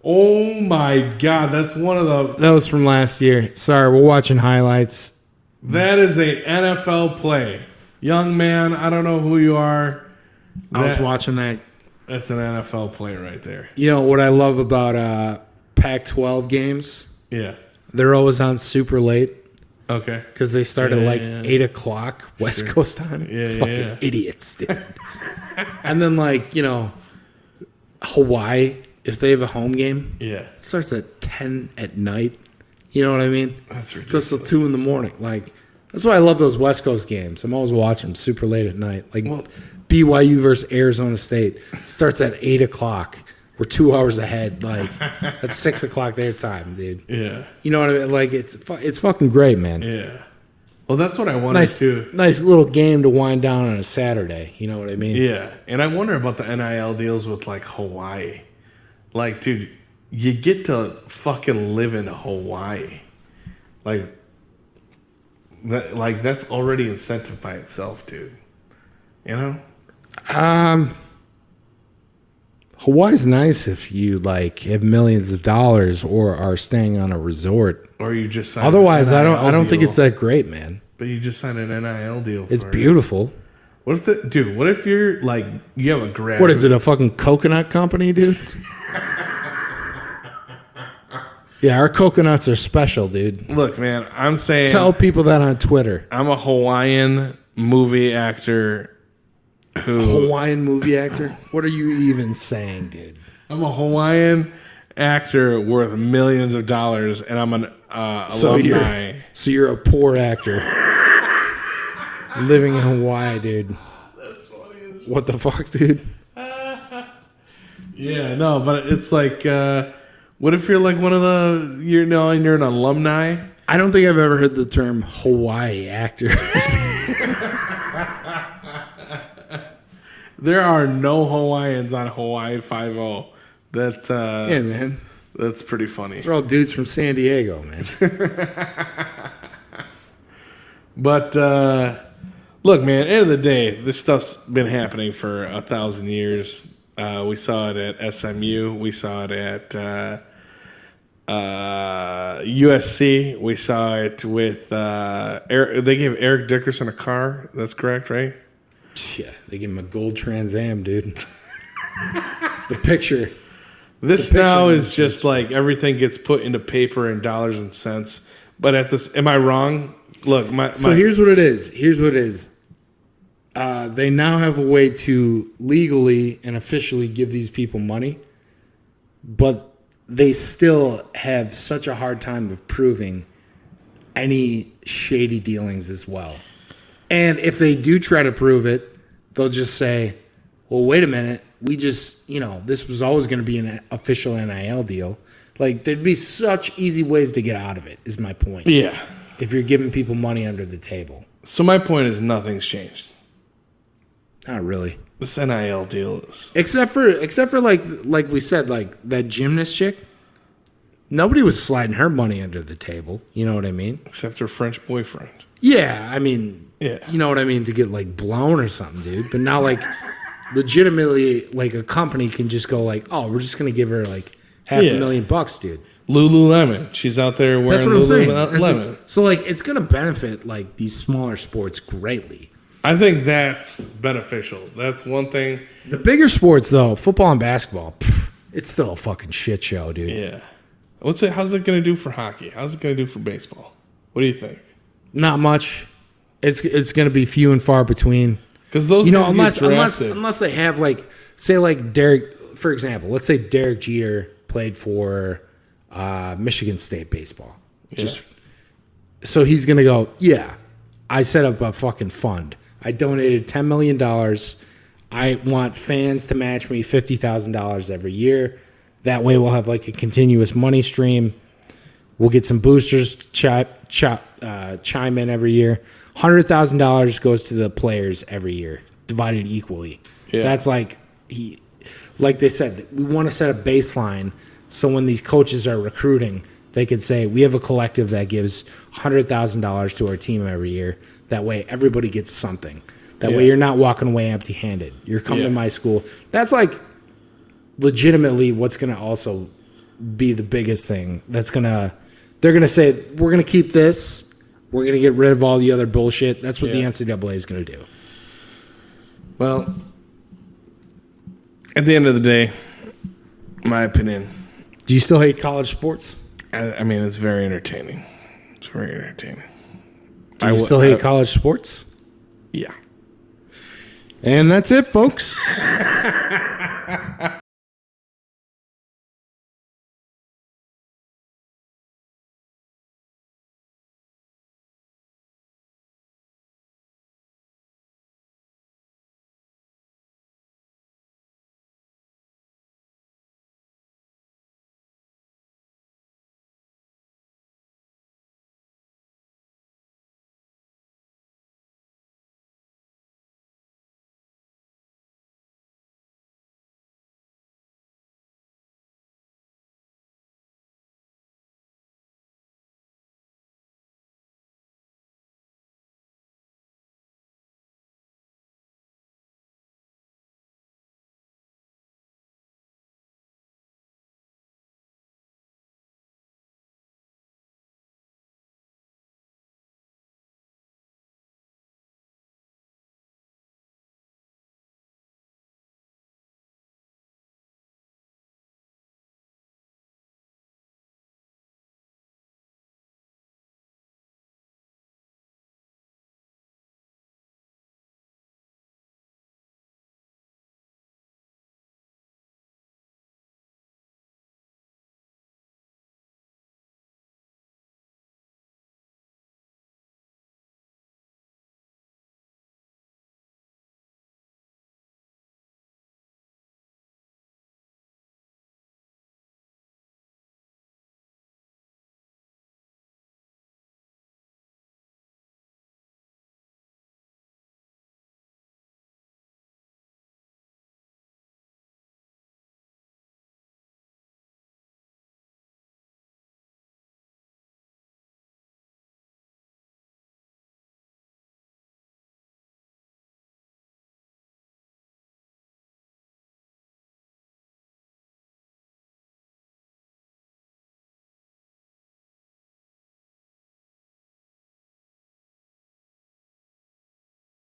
Oh my God. That's one of the. that was from last year. Sorry, we're watching highlights. That is a NFL play. Young man, I don't know who you are. I was That- watching that. That's an NFL play right there. You know what I love about Pac-12 games? Yeah. They're always on super late Okay. because they start at Yeah, like yeah. 8 o'clock West Coast time. Yeah, Fucking yeah. idiots, dude. And then, like, you know, Hawaii, if they have a home game, Yeah. it starts at 10 at night. You know what I mean? That's Just till ridiculous. 2 in the morning. Like, that's why I love those West Coast games. I'm always watching them super late at night. Like, Well- BYU versus Arizona State starts at 8 o'clock. We're 2 hours ahead. Like, that's 6 o'clock their time, dude. Yeah. You know what I mean? Like, it's fucking great, man. Yeah. Well, that's what I wanted Nice, to. nice little game to wind down on a Saturday. You know what I mean? Yeah. And I wonder about the NIL deals with like Hawaii. Like, dude, you get to fucking live in Hawaii. Like, that's already incentive by itself, dude. You know? Hawaii's nice if you like have millions of dollars or are staying on a resort. Or you just sign Otherwise, an I don't think deal, it's that great, man. But you just signed an NIL deal. It's for it. beautiful. What if you're like you have a grad? What is it? A fucking coconut company, dude? Yeah, our coconuts are special, dude. Look, man, I'm saying Tell people that on Twitter. I'm a Hawaiian movie actor who Hawaiian movie actor? What are you even saying, dude? I'm a Hawaiian actor worth millions of dollars, and I'm an alumni. So you're a poor actor living in Hawaii, dude. That's funny. What the fuck, dude? Yeah, no, but it's like, what if you're like one of the, you know, and you're an alumni? I don't think I've ever heard the term Hawaii actor. There are no Hawaiians on Hawaii 5-0. That Yeah, man. that's pretty funny. These are all dudes from San Diego, man. But look, man, end of the day, this stuff's been happening for 1,000 years. We saw it at SMU. We saw it at USC. We saw it with Eric. They gave Eric Dickerson a car. That's correct, right? Yeah, they give him a gold Trans Am, dude. It's the picture. This The picture now is is just like everything gets put into paper and dollars and cents. But at this, am I wrong? Look, So here's what it is. Here's what it is. They now have a way to legally and officially give these people money, but they still have such a hard time of proving any shady dealings as well. And if they do try to prove it, they'll just say, well, wait a minute. We just, this was always going to be an official NIL deal. Like, there'd be such easy ways to get out of it, is my point. yeah. If you're giving people money under the table. So my point is nothing's changed. Not really. This NIL deal is. Except for like we said, like that gymnast chick. Nobody was sliding her money under the table. You know what I mean? Except her French boyfriend. Yeah, I mean, Yeah. you know what I mean, to get like blown or something, dude. But now, like, legitimately, like a company can just go like, oh, we're just gonna give her like $500,000, dude. Lululemon. She's out there wearing That's what I'm saying. Lululemon. So like, it's gonna benefit like these smaller sports greatly. I think that's beneficial. That's one thing. The bigger sports, though, football and basketball, it's still a fucking shit show, dude. Yeah. How's it going to do for hockey? How's it going to do for baseball? What do you think? Not much. It's going to be few and far between. Because those guys get drafted. Unless they have like, say like Derek, for example, let's say Derek Jeter played for Michigan State baseball. So he's going to go, yeah, I set up a fucking fund. I donated $10 million. I want fans to match me $50,000 every year. That way we'll have like a continuous money stream. We'll get some boosters chime in every year. $100,000 goes to the players every year, divided equally. Yeah. That's like they said, we want to set a baseline so when these coaches are recruiting, they could say, we have a collective that gives $100,000 to our team every year. That way everybody gets something. That way you're not walking away empty-handed. You're coming to my school. That's like legitimately what's going to also be the biggest thing. They're going to say, we're going to keep this. We're going to get rid of all the other bullshit. That's what the NCAA is going to do. Well, at the end of the day, my opinion. Do you still hate college sports? I mean, it's very entertaining. It's very entertaining. Do you still hate college sports? Yeah. And that's it, folks.